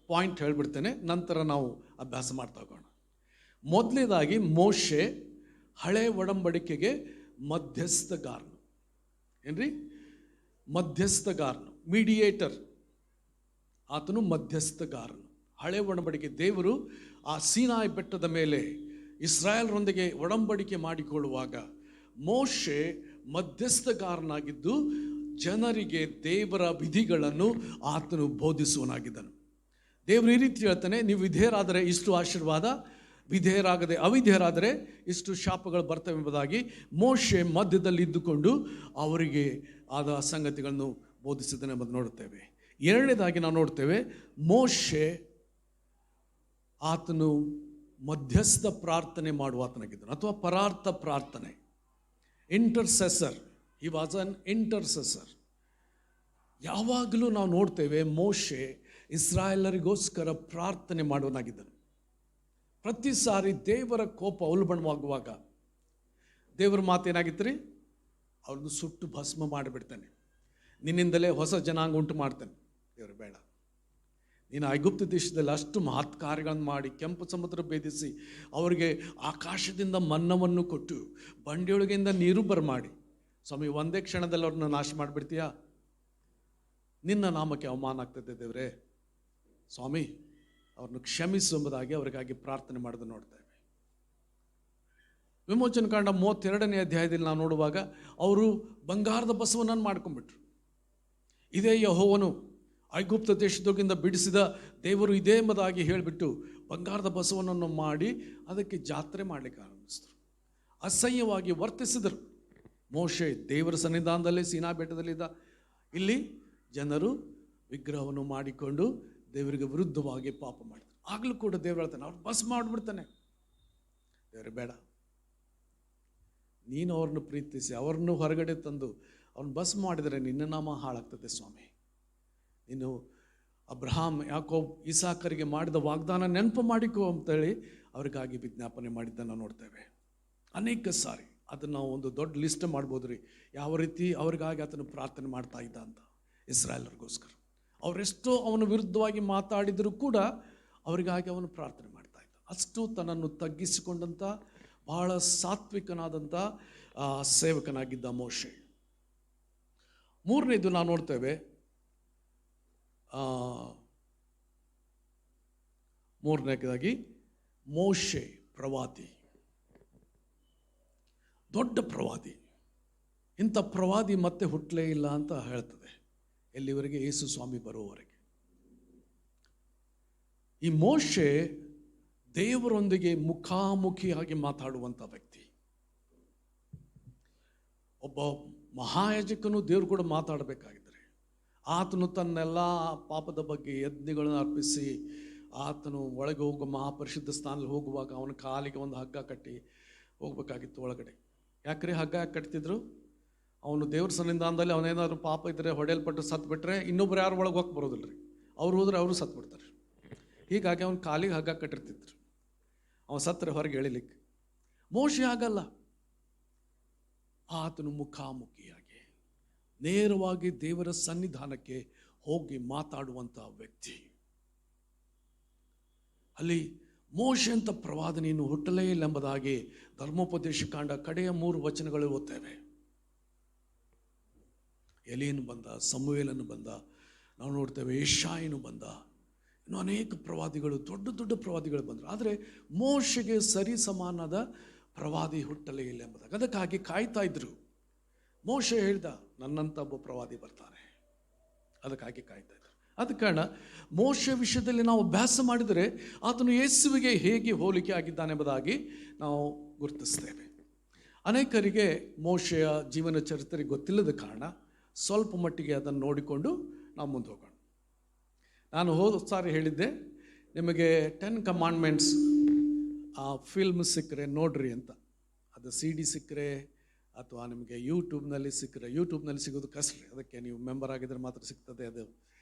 Point ಹೇಳಿಬಿಡ್ತೇನೆ, ನಂತರ ನಾವು ಅಭ್ಯಾಸ ಮಾಡ್ತಾ ಹೋಗೋಣ. ಮೊದಲನೇದಾಗಿ ಮೋಶೆ ಹಳೆ ಒಡಂಬಡಿಕೆಗೆ ಮಧ್ಯಸ್ಥಗಾರನು. ಏನ್ರಿ? ಮಧ್ಯಸ್ಥಗಾರನು, ಮೀಡಿಯೇಟರ್. ಆತನು ಮಧ್ಯಸ್ಥಗಾರನು. ಹಳೆ ಒಡಂಬಡಿಕೆ ದೇವರು ಆ ಸೀನಾಯಿ ಬೆಟ್ಟದ ಮೇಲೆ ಇಸ್ರಾಯೇಲ್ರೊಂದಿಗೆ ಒಡಂಬಡಿಕೆ ಮಾಡಿಕೊಳ್ಳುವಾಗ ಮೋಶೆ ಮಧ್ಯಸ್ಥಗಾರನಾಗಿದ್ದು ಜನರಿಗೆ ದೇವರ ವಿಧಿಗಳನ್ನು ಆತನು ಬೋಧಿಸುವನಾಗಿದ್ದನು. ದೇವರು ಈ ರೀತಿ ಹೇಳ್ತಾನೆ, ನೀವು ವಿಧೇಯರಾದರೆ ಇಷ್ಟು ಆಶೀರ್ವಾದ, ವಿಧೇಯರಾಗದೆ ಅವಿಧೇಯರಾದರೆ ಇಷ್ಟು ಶಾಪಗಳು ಬರ್ತವೆ ಎಂಬುದಾಗಿ ಮೋಶೆ ಮಧ್ಯದಲ್ಲಿ ಇದ್ದುಕೊಂಡು ಅವರಿಗೆ ಆದ ಸಂಗತಿಗಳನ್ನು ಬೋಧಿಸಿದ್ದಾನೆ ಎಂಬುದು ನೋಡುತ್ತೇವೆ. ಎರಡನೇದಾಗಿ ನಾವು ನೋಡ್ತೇವೆ, ಮೋಶೆ ಆತನು ಮಧ್ಯಸ್ಥ ಪ್ರಾರ್ಥನೆ ಮಾಡುವ ಆತನಾಗಿದ್ದನು, ಅಥವಾ ಪರಾರ್ಥ ಪ್ರಾರ್ಥನೆ, ಇಂಟರ್ಸೆಸರ್. He was an ಇಂಟರ್ಸೆಸರ್. ಯಾವಾಗಲೂ ನಾವು ನೋಡ್ತೇವೆ ಮೋಶೆ ಇಸ್ರಾಯೇಲರಿಗೋಸ್ಕರ ಪ್ರಾರ್ಥನೆ ಮಾಡುವನಾಗಿದ್ದನು. ಪ್ರತಿ ಸಾರಿ ದೇವರ ಕೋಪ ಉಲ್ಬಣವಾಗುವಾಗ ದೇವರ ಮಾತೇನಾಗಿತ್ತು ರೀ? ಅವ್ರದ್ದು ಸುಟ್ಟು ಭಸ್ಮ ಮಾಡಿಬಿಡ್ತಾನೆ, ನಿನ್ನಿಂದಲೇ ಹೊಸ ಜನಾಂಗ ಉಂಟು ಮಾಡ್ತಾನೆ. ದೇವರು ಬೇಡ, ನೀನು ಐಗುಪ್ತ ದೇಶದಲ್ಲಿ ಅಷ್ಟು ಮಹತ್ ಕಾರ್ಯಗಳನ್ನು ಮಾಡಿ ಕೆಂಪು ಸಮುದ್ರ ಭೇದಿಸಿ ಅವರಿಗೆ ಆಕಾಶದಿಂದ ಮನ್ನವನ್ನು ಕೊಟ್ಟು ಬಂಡೆಯೊಳಗಿಂದ ನೀರು ಬರಮಾಡಿ, ಸ್ವಾಮಿ ಒಂದೇ ಕ್ಷಣದಲ್ಲಿ ಅವ್ರನ್ನ ನಾಶ ಮಾಡಿಬಿಡ್ತೀಯಾ? ನಿನ್ನ ನಾಮಕ್ಕೆ ಅವಮಾನ ಆಗ್ತದೆ ದೇವರೇ, ಸ್ವಾಮಿ ಅವ್ರನ್ನು ಕ್ಷಮಿಸು ಎಂಬುದಾಗಿ ಅವರಿಗಾಗಿ ಪ್ರಾರ್ಥನೆ ಮಾಡೋದು ನೋಡ್ತೇವೆ. ವಿಮೋಚನ ಕಾಂಡ 32ನೇ ಅಧ್ಯಾಯದಲ್ಲಿ ನಾವು ನೋಡುವಾಗ ಅವರು ಬಂಗಾರದ ಬಸವನನ್ನು ಮಾಡ್ಕೊಂಡ್ಬಿಟ್ರು. ಇದೇ ಯೆಹೋವನು ಐಗುಪ್ತ ದೇಶದೊಳಗಿಂದ ಬಿಡಿಸಿದ ದೇವರು ಇದೇ ಎಂಬುದಾಗಿ ಹೇಳಿಬಿಟ್ಟು ಬಂಗಾರದ ಬಸವನನ್ನು ಮಾಡಿ ಅದಕ್ಕೆ ಜಾತ್ರೆ ಮಾಡಲಿಕ್ಕೆ ಆರಂಭಿಸಿದರು. ಅಸಹ್ಯವಾಗಿ ವರ್ತಿಸಿದರು. ಮೋಶೆ ದೇವರ ಸನ್ನಿಧಾನದಲ್ಲಿ ಸೀನಾ ಬೆಟ್ಟದಲ್ಲಿದ್ದ. ಇಲ್ಲಿ ಜನರು ವಿಗ್ರಹವನ್ನು ಮಾಡಿಕೊಂಡು ದೇವರಿಗೆ ವಿರುದ್ಧವಾಗಿ ಪಾಪ ಮಾಡಿದರು. ಆಗಲೂ ಕೂಡ ದೇವರು ಹೇಳ್ತಾನೆ, ಅವ್ರು ಬಸ್ ಮಾಡಿಬಿಡ್ತಾನೆ. ದೇವರು ಬೇಡ, ನೀನು ಅವ್ರನ್ನು ಪ್ರೀತಿಸಿ ಅವ್ರನ್ನು ಹೊರಗಡೆ ತಂದು ಅವ್ರನ್ನ ಬಸ್ ಮಾಡಿದರೆ ನಿನ್ನ ನಾಮ ಹಾಳಾಗ್ತದೆ ಸ್ವಾಮಿ. ನೀನು ಅಬ್ರಹಾಂ, ಯಾಕೋಬ್, ಇಸಾಕರಿಗೆ ಮಾಡಿದ ವಾಗ್ದಾನ ನೆನಪು ಮಾಡಿಕೋ ಅಂತೇಳಿ ಅವ್ರಿಗಾಗಿ ವಿಜ್ಞಾಪನೆ ಮಾಡಿದ್ದನ್ನು ನೋಡ್ತೇವೆ ಅನೇಕ ಸಾರಿ. ಅದನ್ನು ನಾವು ಒಂದು ದೊಡ್ಡ ಲಿಸ್ಟ್ ಮಾಡ್ಬೋದು ರೀ, ಯಾವ ರೀತಿ ಅವ್ರಿಗಾಗಿ ಆತನು ಪ್ರಾರ್ಥನೆ ಮಾಡ್ತಾ ಇದ್ದ ಅಂತ. ಇಸ್ರಾಯೇಲರಿಗೋಸ್ಕರ ಅವರೆಷ್ಟೋ ಅವನ ವಿರುದ್ಧವಾಗಿ ಮಾತಾಡಿದರೂ ಕೂಡ ಅವರಿಗಾಗಿ ಅವನು ಪ್ರಾರ್ಥನೆ ಮಾಡ್ತಾ ಇದ್ದ. ಅಷ್ಟು ತನ್ನನ್ನು ತಗ್ಗಿಸಿಕೊಂಡಂಥ ಬಹಳ ಸಾತ್ವಿಕನಾದಂಥ ಸೇವಕನಾಗಿದ್ದ ಮೋಶೆ. ಮೂರನೇದು ನಾವು ನೋಡ್ತೇವೆ, ಮೂರನೇದಾಗಿ ಮೋಶೆ ಪ್ರವಾದಿ, ದೊಡ್ಡ ಪ್ರವಾದಿ. ಇಂಥ ಪ್ರವಾದಿ ಮತ್ತೆ ಹುಟ್ಟಲೇ ಇಲ್ಲ ಅಂತ ಹೇಳ್ತದೆ, ಎಲ್ಲಿವರೆಗೆ? ಯೇಸು ಸ್ವಾಮಿ ಬರುವವರೆಗೆ. ಈ ಮೋಶೆ ದೇವರೊಂದಿಗೆ ಮುಖಾಮುಖಿಯಾಗಿ ಮಾತಾಡುವಂಥ ವ್ಯಕ್ತಿ. ಒಬ್ಬ ಮಹಾಯಾಜಕನು ದೇವರು ಕೂಡ ಮಾತಾಡಬೇಕಾಗಿದ್ದರೆ ಆತನು ತನ್ನೆಲ್ಲ ಪಾಪದ ಬಗ್ಗೆ ಯಜ್ಞಗಳನ್ನು ಅರ್ಪಿಸಿ ಆತನು ಒಳಗೆ ಹೋಗುವ ಮಹಾಪರಿಶುದ್ಧ ಸ್ಥಾನದಲ್ಲಿ ಹೋಗುವಾಗ ಅವನ ಕಾಲಿಗೆ ಒಂದು ಹಗ್ಗ ಕಟ್ಟಿ ಹೋಗ್ಬೇಕಾಗಿತ್ತು ಒಳಗಡೆ. ಯಾಕ್ರೆ ಹಗ್ಗ ಕಟ್ತಿದ್ರು? ಅವನು ದೇವ್ರ ಸನ್ನಿಧಾನದಲ್ಲಿ ಅವನೇನಾದ್ರು ಪಾಪ ಇದ್ದರೆ ಹೊಡೆಯಲ್ಪಟ್ಟು ಸತ್ಬಿಟ್ರೆ ಇನ್ನೊಬ್ರು ಯಾರು ಒಳಗೆ ಹೋಗಿ ಬರೋದಿಲ್ಲ ರೀ. ಅವ್ರು ಹೋದ್ರೆ ಅವರು ಸತ್ಬಿಡ್ತಾರೆ. ಹೀಗಾಗಿ ಅವನ ಕಾಲಿಗೆ ಹಗ್ಗ ಕಟ್ಟಿರ್ತಿದ್ರು, ಅವನು ಸತ್ತರೆ ಹೊರಗೆ ಎಳಿಲಿಕ್ಕೆ. ಮೋಶೆ ಆಗಲ್ಲ, ಆತನು ಮುಖಾಮುಖಿಯಾಗಿ ನೇರವಾಗಿ ದೇವರ ಸನ್ನಿಧಾನಕ್ಕೆ ಹೋಗಿ ಮಾತಾಡುವಂಥ ವ್ಯಕ್ತಿ. ಅಲ್ಲಿ ಮೋಶೆ ಅಂತ ಪ್ರವಾದನೆಯನ್ನು ಹುಟ್ಟಲೇ ಇಲ್ಲ ಎಂಬುದಾಗಿ ಧರ್ಮೋಪದೇಶ ಕಾಂಡ ಕಡೆಯ 3 ವಚನಗಳು ಓದ್ತೇವೆ. ಎಲೀಯನು ಬಂದ, ಸಮುವೇಲನು ಬಂದ, ನಾವು ನೋಡ್ತೇವೆ ಯೆಶಾಯನು ಬಂದ, ಇನ್ನು ಅನೇಕ ಪ್ರವಾದಿಗಳು, ದೊಡ್ಡ ದೊಡ್ಡ ಪ್ರವಾದಿಗಳು ಬಂದರು. ಆದರೆ ಮೋಶೆಗೆ ಸರಿ ಸಮಾನದ ಪ್ರವಾದಿ ಹುಟ್ಟಲೇ ಇಲ್ಲ ಎಂಬುದಾಗಿ ಅದಕ್ಕಾಗಿ ಕಾಯ್ತಾ ಇದ್ರು. ಮೋಶೆ ಹೇಳ್ದ, ನನ್ನಂಥ ಒಬ್ಬ ಪ್ರವಾದಿ ಬರ್ತಾನೆ, ಅದಕ್ಕಾಗಿ ಕಾಯ್ತಾ ಇದ್ರು. ಅದ ಕಾರಣ ಮೋಶೆ ವಿಷಯದಲ್ಲಿ ನಾವು ಅಭ್ಯಾಸ ಮಾಡಿದರೆ ಆತನು ಯೇಸುವಿಗೆ ಹೇಗೆ ಹೋಲಿಕೆ ಆಗಿದ್ದಾನೆ ಎಂಬುದಾಗಿ ನಾವು ಗುರುತಿಸ್ತೇವೆ. ಅನೇಕರಿಗೆ ಮೋಶೆಯ ಜೀವನ ಚರಿತ್ರೆ ಗೊತ್ತಿಲ್ಲದ ಕಾರಣ ಸ್ವಲ್ಪ ಮಟ್ಟಿಗೆ ಅದನ್ನು ನೋಡಿಕೊಂಡು ನಾವು ಮುಂದೆ ಹೋಗೋಣ. ನಾನು ಹೋದ ಸಾರಿ ಹೇಳಿದ್ದೆ ನಿಮಗೆ 10 ಕಮಾಂಡ್ಮೆಂಟ್ಸ್ ಫಿಲ್ಮ್ ಸಿಕ್ಕರೆ ನೋಡ್ರಿ ಅಂತ. ಅದು CD ಸಿಕ್ಕರೆ ಅಥವಾ ನಿಮಗೆ ಯೂಟ್ಯೂಬ್ನಲ್ಲಿ ಸಿಕ್ಕರೆ, ಯೂಟ್ಯೂಬ್ನಲ್ಲಿ ಸಿಗೋದು ಕಷ್ಟ, ಅದಕ್ಕೆ ನೀವು ಮೆಂಬರ್ ಆಗಿದ್ರೆ ಮಾತ್ರ ಸಿಗ್ತದೆ. ಅದು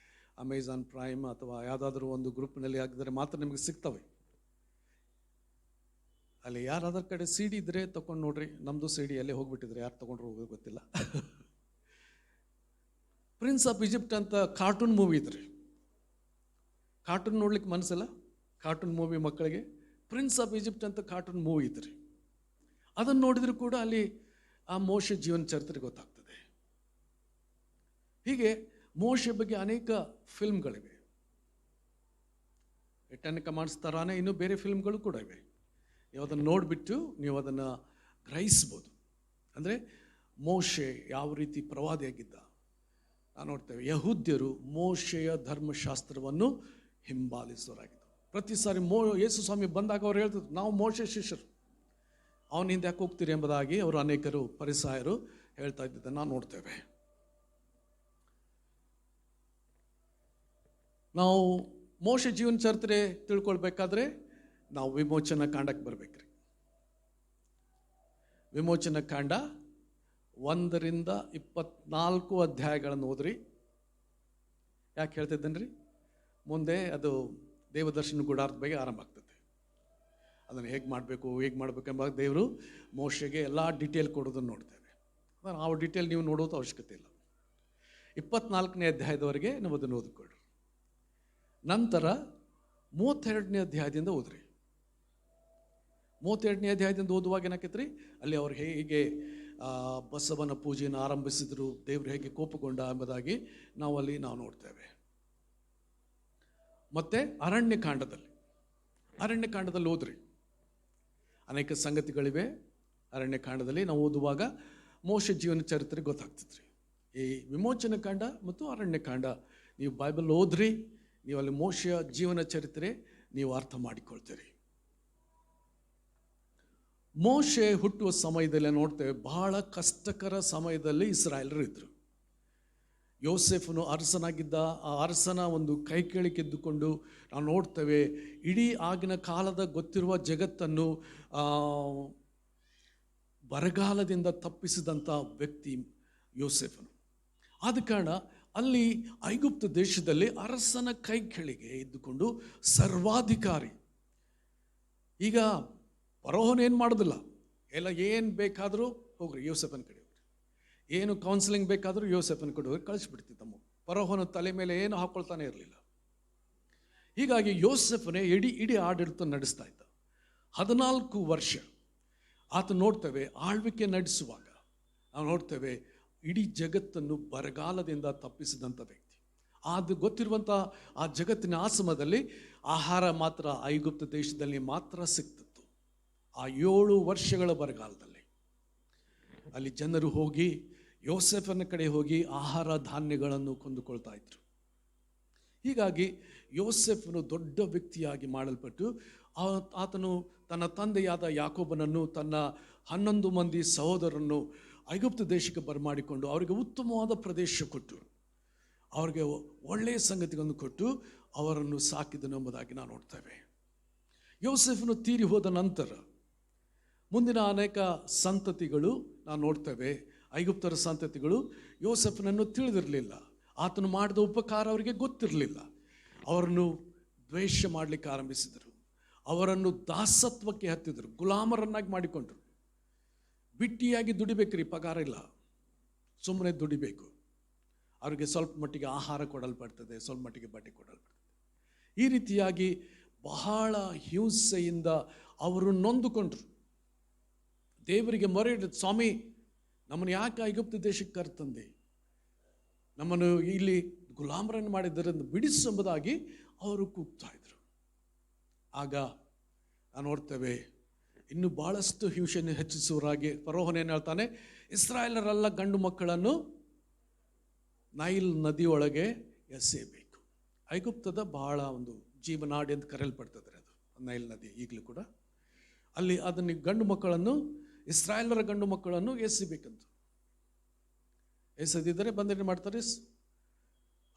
ಅಮೆಝಾನ್ ಪ್ರೈಮ್ ಅಥವಾ ಯಾವುದಾದ್ರೂ ಒಂದು ಗ್ರೂಪ್ನಲ್ಲಿ ಆಗಿದ್ರೆ ಮಾತ್ರ ನಿಮಗೆ ಸಿಗ್ತವೆ. ಅಲ್ಲಿ ಯಾರಾದ್ರ ಕಡೆ CD ಇದ್ದರೆ ತೊಗೊಂಡು ನೋಡ್ರಿ. ನಮ್ಮದು CD ಅಲ್ಲೇ ಹೋಗ್ಬಿಟ್ಟಿದ್ರೆ ಯಾರು ತೊಗೊಂಡ್ರು ಹೋಗೋದು ಗೊತ್ತಿಲ್ಲ. ಪ್ರಿನ್ಸ್ ಆಫ್ ಈಜಿಪ್ಟ್ ಅಂತ ಕಾರ್ಟೂನ್ ಮೂವಿ ಇದ್ರಿ. ಕಾರ್ಟೂನ್ ನೋಡ್ಲಿಕ್ಕೆ ಮನಸ್ಸಲ್ಲ? ಕಾರ್ಟೂನ್ ಮೂವಿ ಮಕ್ಕಳಿಗೆ ಪ್ರಿನ್ಸ್ ಆಫ್ ಈಜಿಪ್ಟ್ ಅಂತ ಕಾರ್ಟೂನ್ ಮೂವಿ ಇದ್ರಿ. ಅದನ್ನು ನೋಡಿದರೂ ಕೂಡ ಅಲ್ಲಿ ಆ ಮೋಶೆ ಜೀವನ ಚರಿತ್ರೆ ಗೊತ್ತಾಗ್ತದೆ. ಹೀಗೆ ಮೋಶೆ ಬಗ್ಗೆ ಅನೇಕ ಫಿಲ್ಮ್ಗಳಿವೆ. 10 ಕಮಾಂಡ್ಸ್ ಥರಾನೇ ಇನ್ನೂ ಬೇರೆ ಫಿಲ್ಮ್ಗಳು ಕೂಡ ಇವೆ. ನೀವು ಅದನ್ನು ನೋಡಿಬಿಟ್ಟು ನೀವು ಅದನ್ನು ಗ್ರಹಿಸ್ಬೋದು. ಅಂದರೆ ಮೋಶೆ ಯಾವ ರೀತಿ ಪ್ರವಾದಿಯಾಗಿದ್ದ ನಾವು ನೋಡ್ತೇವೆ. ಯಹೂದ್ಯರು ಮೋಶೆಯ ಧರ್ಮಶಾಸ್ತ್ರವನ್ನು ಹಿಂಬಾಲಿಸೋರಾಗಿದ್ದರು. ಪ್ರತಿ ಸಾರಿ ಯೇಸು ಸ್ವಾಮಿ ಬಂದಾಗ ಅವ್ರು ಹೇಳ್ತಿದ್ರು, ನಾವು ಮೋಶೆ ಶಿಷ್ಯರು, ಅವನ ಹಿಂದೆ ಯಾಕೆ ಹೋಗ್ತೀರಿ ಎಂಬುದಾಗಿ ಅವರು ಅನೇಕರು ಫರಿಸಾಯರು ಹೇಳ್ತಾ ಇದ್ದದ್ದನ್ನು ನಾವು ನೋಡ್ತೇವೆ. ನಾವು ಮೋಶೆ ಜೀವನ ಚರಿತ್ರೆ ತಿಳ್ಕೊಳ್ಬೇಕಾದ್ರೆ ನಾವು ವಿಮೋಚನಾ ಕಾಂಡಕ್ಕೆ ಬರ್ಬೇಕ್ರಿ. ವಿಮೋಚನಾ ಕಾಂಡ 1ರಿಂದ 24 ಅಧ್ಯಾಯಗಳನ್ನು ಓದ್ರಿ. ಯಾಕೆ ಹೇಳ್ತಿದ್ದೇನೆ ರೀ, ಮುಂದೆ ಅದು ದೇವದರ್ಶನ ಗುಡಾರದ ಬಗ್ಗೆ ಆರಂಭ ಆಗ್ತದೆ. ಅದನ್ನು ಹೇಗೆ ಮಾಡಬೇಕು ಎಂಬ ದೇವರು ಮೋಶೆಗೆ ಎಲ್ಲ ಡೀಟೇಲ್ ಕೊಡೋದನ್ನು ನೋಡ್ತೇವೆ. ಆ ಡೀಟೇಲ್ ನೀವು ನೋಡೋದು ಅವಶ್ಯಕತೆ ಇಲ್ಲ. 24ನೇ ಅಧ್ಯಾಯದವರೆಗೆ ನಾವು ಅದನ್ನು ಓದಿಕೊಳ್ಳ್ರಿ. ನಂತರ 32ನೇ ಅಧ್ಯಾಯದಿಂದ ಓದ್ರಿ. 32ನೇ ಅಧ್ಯಾಯದಿಂದ ಓದುವಾಗ ಏನಾಕೈತ್ರಿ, ಅಲ್ಲಿ ಅವ್ರು ಹೇಗೆ ಬಸವನ ಪೂಜೆಯನ್ನು ಆರಂಭಿಸಿದ್ರು, ದೇವರು ಹೇಗೆ ಕೋಪಗೊಂಡ ಎಂಬುದಾಗಿ ನಾವು ನೋಡ್ತೇವೆ. ಮತ್ತು ಅರಣ್ಯಕಾಂಡದಲ್ಲಿ ಓದ್ರಿ. ಅನೇಕ ಸಂಗತಿಗಳಿವೆ ಅರಣ್ಯಕಾಂಡದಲ್ಲಿ. ನಾವು ಓದುವಾಗ ಮೋಶೆ ಜೀವನ ಚರಿತ್ರೆ ಗೊತ್ತಾಗ್ತದ್ರಿ. ಈ ವಿಮೋಚನ ಕಾಂಡ ಮತ್ತು ಅರಣ್ಯಕಾಂಡ ನೀವು ಬೈಬಲ್ ಓದ್ರಿ, ನೀವು ಅಲ್ಲಿ ಮೋಶೆಯ ಜೀವನ ಚರಿತ್ರೆ ನೀವು ಅರ್ಥ ಮಾಡಿಕೊಳ್ತೀರಿ. ಮೋಶೆ ಹುಟ್ಟುವ ಸಮಯದಲ್ಲಿ ನೋಡ್ತೇವೆ, ಬಹಳ ಕಷ್ಟಕರ ಸಮಯದಲ್ಲಿ ಇಸ್ರಾಯೇಲರು ಇದ್ದರು. ಯೋಸೇಫನು ಅರಸನಾಗಿದ್ದ. ಆ ಅರಸನ ಒಂದು ಕೈ ಕೆಳಗಿದ್ದುಕೊಂಡು ನಾವು ನೋಡ್ತೇವೆ, ಇಡೀ ಆಗಿನ ಕಾಲದ ಗೊತ್ತಿರುವ ಜಗತ್ತನ್ನು ಬರಗಾಲದಿಂದ ತಪ್ಪಿಸಿದಂಥ ವ್ಯಕ್ತಿ ಯೋಸೇಫನು. ಆದ ಕಾರಣ ಅಲ್ಲಿ ಐಗುಪ್ತ ದೇಶದಲ್ಲಿ ಅರಸನ ಕೈ ಕೆಳಗೆ ಇದ್ದುಕೊಂಡು ಸರ್ವಾಧಿಕಾರಿ. ಈಗ ಫರೋಹನು ಏನು ಮಾಡೋದಿಲ್ಲ, ಎಲ್ಲ ಏನು ಬೇಕಾದರೂ ಹೋಗ್ರಿ ಯೋಸೇಫನ ಕಡೆ ಹೋಗ್ರಿ, ಏನು ಕೌನ್ಸಿಲಿಂಗ್ ಬೇಕಾದರೂ ಯೋಸೇಫನ ಕಡೆ ಹೋಗಿ ಕಳಿಸ್ಬಿಡ್ತಿದ್ದಮ್ಮ. ಫರೋಹನ ತಲೆ ಮೇಲೆ ಏನು ಹಾಕೊಳ್ತಾನೆ ಇರಲಿಲ್ಲ. ಹೀಗಾಗಿ ಯೋಸೇಫನೇ ಇಡೀ ಆಡಳಿತ ನಡೆಸ್ತಾ ಇದ್ದ. 14 ವರ್ಷ ಆತ ನೋಡ್ತೇವೆ ಆಳ್ವಿಕೆ ನಡೆಸುವಾಗ ನಾವು ನೋಡ್ತೇವೆ ಇಡೀ ಜಗತ್ತನ್ನು ಬರಗಾಲದಿಂದ ತಪ್ಪಿಸಿದಂಥ ವ್ಯಕ್ತಿ. ಅದು ಗೊತ್ತಿರುವಂಥ ಆ ಜಗತ್ತಿನ ಆಸಮದಲ್ಲಿ ಆಹಾರ ಮಾತ್ರ ಐಗುಪ್ತ ದೇಶದಲ್ಲಿ ಮಾತ್ರ ಸಿಗ್ತಿತ್ತು. ಆ 7 ವರ್ಷಗಳ ಬರಗಾಲದಲ್ಲಿ ಅಲ್ಲಿ ಜನರು ಹೋಗಿ ಯೋಸೇಫನ ಕಡೆ ಹೋಗಿ ಆಹಾರ ಧಾನ್ಯಗಳನ್ನು ಕೊಂದುಕೊಳ್ತಾ ಇದ್ರು. ಹೀಗಾಗಿ ಯೋಸೇಫನು ದೊಡ್ಡ ವ್ಯಕ್ತಿಯಾಗಿ ಮಾಡಲ್ಪಟ್ಟು ಆತನು ತನ್ನ ತಂದೆಯಾದ ಯಾಕೋಬನನ್ನು, ತನ್ನ 11 ಮಂದಿ ಸಹೋದರರನ್ನು ಐಗುಪ್ತ ದೇಶಕ್ಕೆ ಬರಮಾಡಿಕೊಂಡು ಅವರಿಗೆ ಉತ್ತಮವಾದ ಪ್ರದೇಶ ಕೊಟ್ಟು, ಅವರಿಗೆ ಒಳ್ಳೆಯ ಸಂಗತಿಗಳನ್ನು ಕೊಟ್ಟು ಅವರನ್ನು ಸಾಕಿದನು ಎಂಬುದಾಗಿ ನಾವು ನೋಡ್ತೇವೆ. ಯೋಸೇಫನು ತೀರಿ ಹೋದ ನಂತರ ಮುಂದಿನ ಅನೇಕ ಸಂತತಿಗಳು ನಾವು ನೋಡ್ತೇವೆ. ಐಗುಪ್ತರ ಸಂತತಿಗಳು ಯೋಸೇಫನನ್ನು ತಿಳಿದಿರಲಿಲ್ಲ. ಆತನು ಮಾಡಿದ ಉಪಕಾರ ಅವರಿಗೆ ಗೊತ್ತಿರಲಿಲ್ಲ. ಅವರನ್ನು ದ್ವೇಷ ಮಾಡಲಿಕ್ಕೆ ಆರಂಭಿಸಿದರು. ಅವರನ್ನು ದಾಸತ್ವಕ್ಕೆ ಹತ್ತಿದರು, ಗುಲಾಮರನ್ನಾಗಿ ಮಾಡಿಕೊಂಡರು. ಬಿಟ್ಟಿಯಾಗಿ ದುಡಿಬೇಕ್ರಿ, ಪಗಾರ ಇಲ್ಲ, ಸುಮ್ಮನೆ ದುಡಿಬೇಕು. ಅವರಿಗೆ ಸ್ವಲ್ಪ ಮಟ್ಟಿಗೆ ಆಹಾರ ಕೊಡಲ್ಪಡ್ತದೆ, ಸ್ವಲ್ಪ ಮಟ್ಟಿಗೆ ಬಟ್ಟೆ ಕೊಡಲ್ಪಡ್ತದೆ. ಈ ರೀತಿಯಾಗಿ ಬಹಳ ಹಿಂಸೆಯಿಂದ ಅವರು ನೊಂದುಕೊಂಡ್ರು. ದೇವರಿಗೆ ಮೊರೆ ಇಡಿದ್ರು, ಸ್ವಾಮಿ ನಮ್ಮನ್ನು ಯಾಕೆ ಐಗುಪ್ತ ದೇಶಕ್ಕೆ ಕರ್ತಂದೆ, ನಮ್ಮನ್ನು ಇಲ್ಲಿ ಗುಲಾಮರನ್ನು ಮಾಡಿದ್ದರಿಂದ ಬಿಡಿಸು ಎಂಬುದಾಗಿ ಅವರು ಕೂಗ್ತಾ ಇದ್ರು. ಆಗ ನಾವು ನೋಡ್ತೇವೆ ಇನ್ನು ಭಾಳಷ್ಟು ಹಿಂಸೆಯನ್ನು ಹೆಚ್ಚಿಸುವರಾಗಿ ಫರೋಹನೇನು ಹೇಳ್ತಾನೆ, ಇಸ್ರಾಯೇಲರೆಲ್ಲ ಗಂಡು ಮಕ್ಕಳನ್ನು ನೈಲ್ ನದಿಯೊಳಗೆ ಎಸೆಯಬೇಕು. ಐಗುಪ್ತದ ಬಹಳ ಒಂದು ಜೀವನಾಡಿ ಅಂತ ಕರೆಯಲ್ಪಡ್ತದೆ ಅದು ನೈಲ್ ನದಿ. ಈಗಲೂ ಕೂಡ ಅಲ್ಲಿ ಅದನ್ನು ಗಂಡು ಮಕ್ಕಳನ್ನು, ಇಸ್ರಾಯೇಲರ ಗಂಡು ಮಕ್ಕಳನ್ನು ಎಸೆಯಬೇಕಂತ. ಎಸೆದಿದ್ದರೆ ಬಂದೇನು ಮಾಡ್ತಾರೆ,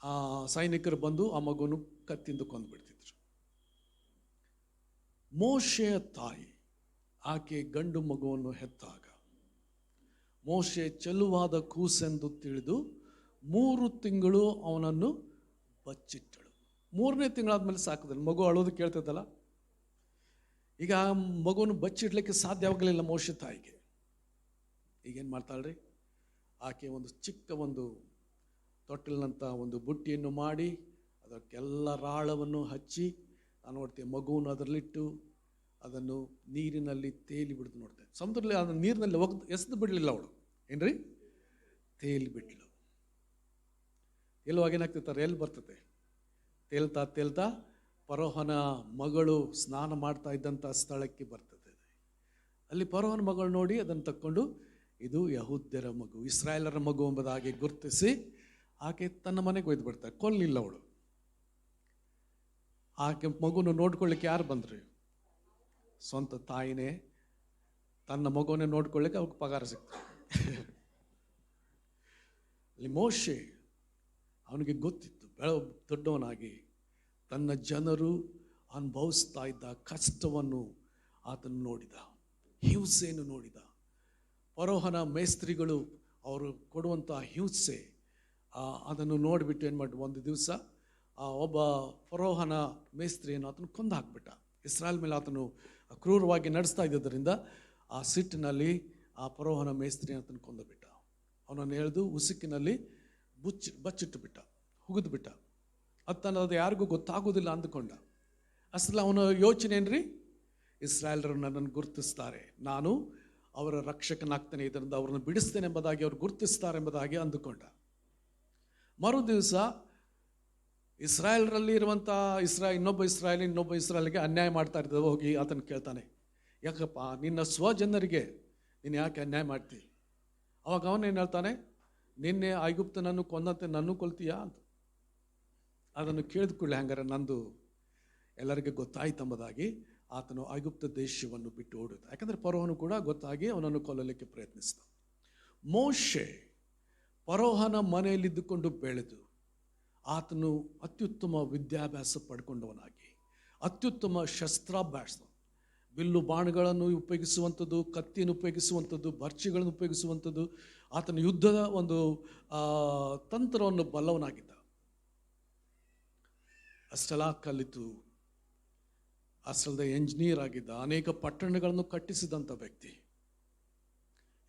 ಆ ಸೈನಿಕರು ಬಂದು ಆ ಮಗುವನ್ನು ಕತ್ತಿಂದ ಕೊಂದುಬಿಡ್ತಿದ್ರು. ಮೋಶೆಯ ತಾಯಿ ಆಕೆ ಗಂಡು ಮಗುವನ್ನು ಹೆತ್ತಾಗ ಮೋಶೆ ಚೆಲುವಾದ ಕೂಸೆಂದು ತಿಳಿದು 3 ತಿಂಗಳು ಅವನನ್ನು ಬಚ್ಚಿಟ್ಟಳು. 3ನೇ ತಿಂಗಳಾದ್ಮೇಲೆ ಸಾಕಿದಳು. ಮಗು ಅಳೋದು ಕೇಳ್ತಿದ್ದಲ್ಲ. ಈಗ ಆ ಮಗುವನ್ನು ಬಚ್ಚಿಡ್ಲಿಕ್ಕೆ ಸಾಧ್ಯವಾಗಲಿಲ್ಲ ಮೋಶೆ ತಾಯಿಗೆ. ಈಗೇನು ಮಾಡ್ತಾಳ್ರಿ, ಆಕೆ ಒಂದು ಚಿಕ್ಕ ಒಂದು ತೊಟ್ಟಿಲಿನಂಥ ಒಂದು ಬುಟ್ಟಿಯನ್ನು ಮಾಡಿ ಅದಕ್ಕೆಲ್ಲ ರಾಳವನ್ನು ಹಚ್ಚಿ ನಾನು ನೋಡ್ತೇವೆ, ಮಗುವನ್ನು ಅದರಲ್ಲಿಟ್ಟು ಅದನ್ನು ನೀರಿನಲ್ಲಿ ತೇಲಿ ಬಿಡ್ದು ನೋಡ್ತೇವೆ. ಸಮುದ್ರದಲ್ಲಿ ಅದನ್ನು ನೀರಿನಲ್ಲಿ ಎಸೆದು ಬಿಡಲಿಲ್ಲ ಅವಳು, ಏನ್ರಿ, ತೇಲಿ ಬಿಡ್ಲು. ಎಲ್ಲುವಾಗ ಏನಾಗ್ತಿರ್ತಾರೆ, ಎಲ್ಲಿ ಬರ್ತದೆ, ತೇಲ್ತಾ ತೇಲ್ತಾ ಫರೋಹನ ಮಗಳು ಸ್ನಾನ ಮಾಡ್ತಾ ಇದ್ದಂಥ ಸ್ಥಳಕ್ಕೆ ಬರ್ತದೆ. ಅಲ್ಲಿ ಫರೋಹನ ಮಗಳು ನೋಡಿ ಅದನ್ನು ತಕ್ಕೊಂಡು ಇದು ಯಹೂದ್ಯರ ಮಗು, ಇಸ್ರಾಯೇಲರ ಮಗು ಎಂಬುದಾಗಿ ಗುರುತಿಸಿ ಆಕೆ ತನ್ನ ಮನೆಗೆ ಒಯ್ದು ಬಿಡ್ತಾರೆ. ಕೊಲ್ಲಿಲ್ಲ ಅವಳು. ಆಕೆ ಮಗುನ ನೋಡ್ಕೊಳ್ಳಿಕ್ಕೆ ಯಾರು ಬಂದ್ರಿ? ಸ್ವಂತ ತಾಯಿನೇ ತನ್ನ ಮಗುವನ್ನೇ ನೋಡ್ಕೊಳ್ಳಿಕ್ಕೆ ಅವ್ರಿಗೆ ಪಗಾರ ಸಿಗ್ತದೆ. ಅಲ್ಲಿ ಮೋಶೆ, ಅವನಿಗೆ ಗೊತ್ತಿತ್ತು, ದೊಡ್ಡವನಾಗಿ ತನ್ನ ಜನರು ಅನುಭವಿಸ್ತಾ ಇದ್ದ ಕಷ್ಟವನ್ನು ಆತನು ನೋಡಿದ, ಹಿಂಸೆಯನ್ನು ನೋಡಿದ. ಫರೋಹನ ಮೇಸ್ತ್ರಿಗಳು ಅವರು ಕೊಡುವಂಥ ಹಿಂಸೆ ಅದನ್ನು ನೋಡಿಬಿಟ್ಟು ಏನು ಮಾಡಿ, ಒಂದು ದಿವಸ ಒಬ್ಬ ಫರೋಹನ ಮೇಸ್ತ್ರಿಯನ್ನು ಆತನು ಕೊಂದು ಹಾಕಿಬಿಟ್ಟ. ಇಸ್ರಾಯೇಲ್ ಮೇಲೆ ಆತನು ಕ್ರೂರವಾಗಿ ನಡೆಸ್ತಾ ಇದ್ದರಿಂದ ಆ ಸಿಟ್ಟಿನಲ್ಲಿ ಆ ಫರೋಹನ ಮೇಸ್ತ್ರಿ ಆತನು ಕೊಂದು ಬಿಟ್ಟ. ಅವನನ್ನು ಎಳೆದು ಉಸುಕಿನಲ್ಲಿ ಬಚ್ಚಿಟ್ಟು ಬಿಟ್ಟ, ಹುಗಿದು ಬಿಟ್ಟ. ಅದು ಯಾರಿಗೂ ಗೊತ್ತಾಗೋದಿಲ್ಲ ಅಂದುಕೊಂಡ. ಅಸಲ ಅವನ ಯೋಚನೆ ಏನ್ರಿ, ಇಸ್ರಾಯೇಲರು ನನ್ನನ್ನು ಗುರುತಿಸ್ತಾರೆ, ನಾನು ಅವರ ರಕ್ಷಕನಾಗ್ತೇನೆ, ಇದರಿಂದ ಅವ್ರನ್ನ ಬಿಡಿಸ್ತೇನೆ ಎಂಬುದಾಗಿ ಅವ್ರು ಗುರುತಿಸ್ತಾರೆ ಎಂಬುದಾಗಿ ಅಂದುಕೊಂಡ. ಮರು ದಿವಸ ಇಸ್ರಾಯೇಲರಲ್ಲಿ ಇರುವಂಥ ಇನ್ನೊಬ್ಬ ಇಸ್ರಾಯೇಲಿಗೆ ಅನ್ಯಾಯ ಮಾಡ್ತಾ ಇರ್ತದೆ. ಹೋಗಿ ಆತನ ಕೇಳ್ತಾನೆ, ಯಾಕಪ್ಪ ನಿನ್ನ ಸ್ವಜನರಿಗೆ ನೀನು ಯಾಕೆ ಅನ್ಯಾಯ ಮಾಡ್ತಿ? ಅವಾಗ ಅವನೇನು ಹೇಳ್ತಾನೆ, ನಿನ್ನೆ ಐಗುಪ್ತನನ್ನು ಕೊಂದಂತೆ ನನ್ನೂ ಕೊಲ್ತೀಯಾ ಅಂತ. ಅದನ್ನು ಕೇಳಿದ ಕೂಡಲೇ ಹಂಗಾರೆ ನಂದು ಎಲ್ಲರಿಗೆ ಗೊತ್ತಾಯ್ತೆಂಬುದಾಗಿ ಆತನು ಐಗುಪ್ತ ದೇಶವನ್ನು ಬಿಟ್ಟು ಓಡುತ್ತ. ಯಾಕಂದರೆ ಫರೋಹನು ಕೂಡ ಗೊತ್ತಾಗಿ ಅವನನ್ನು ಕೊಲ್ಲಲಿಕ್ಕೆ ಪ್ರಯತ್ನಿಸಿದ. ಮೋಶೆ ಫರೋಹನ ಮನೆಯಲ್ಲಿದ್ದುಕೊಂಡು ಬೆಳೆದು ಆತನು ಅತ್ಯುತ್ತಮ ವಿದ್ಯಾಭ್ಯಾಸ ಪಡ್ಕೊಂಡವನಾಗಿ, ಅತ್ಯುತ್ತಮ ಶಸ್ತ್ರಾಭ್ಯಾಸ, ಬಿಲ್ಲು ಬಾಣಗಳನ್ನು ಉಪಯೋಗಿಸುವಂಥದ್ದು, ಕತ್ತಿಯನ್ನು ಉಪಯೋಗಿಸುವಂಥದ್ದು, ಬರ್ಚಿಗಳನ್ನು ಉಪಯೋಗಿಸುವಂಥದ್ದು, ಆತನ ಯುದ್ಧದ ಒಂದು ತಂತ್ರವನ್ನು ಬಲ್ಲವನಾಗಿದ್ದ. ಅಷ್ಟೆಲ್ಲ ಕಲಿತು ಅಷ್ಟಲ್ಲದೆ ಎಂಜಿನಿಯರ್ ಆಗಿದ್ದ, ಅನೇಕ ಪಟ್ಟಣಗಳನ್ನು ಕಟ್ಟಿಸಿದಂಥ ವ್ಯಕ್ತಿ.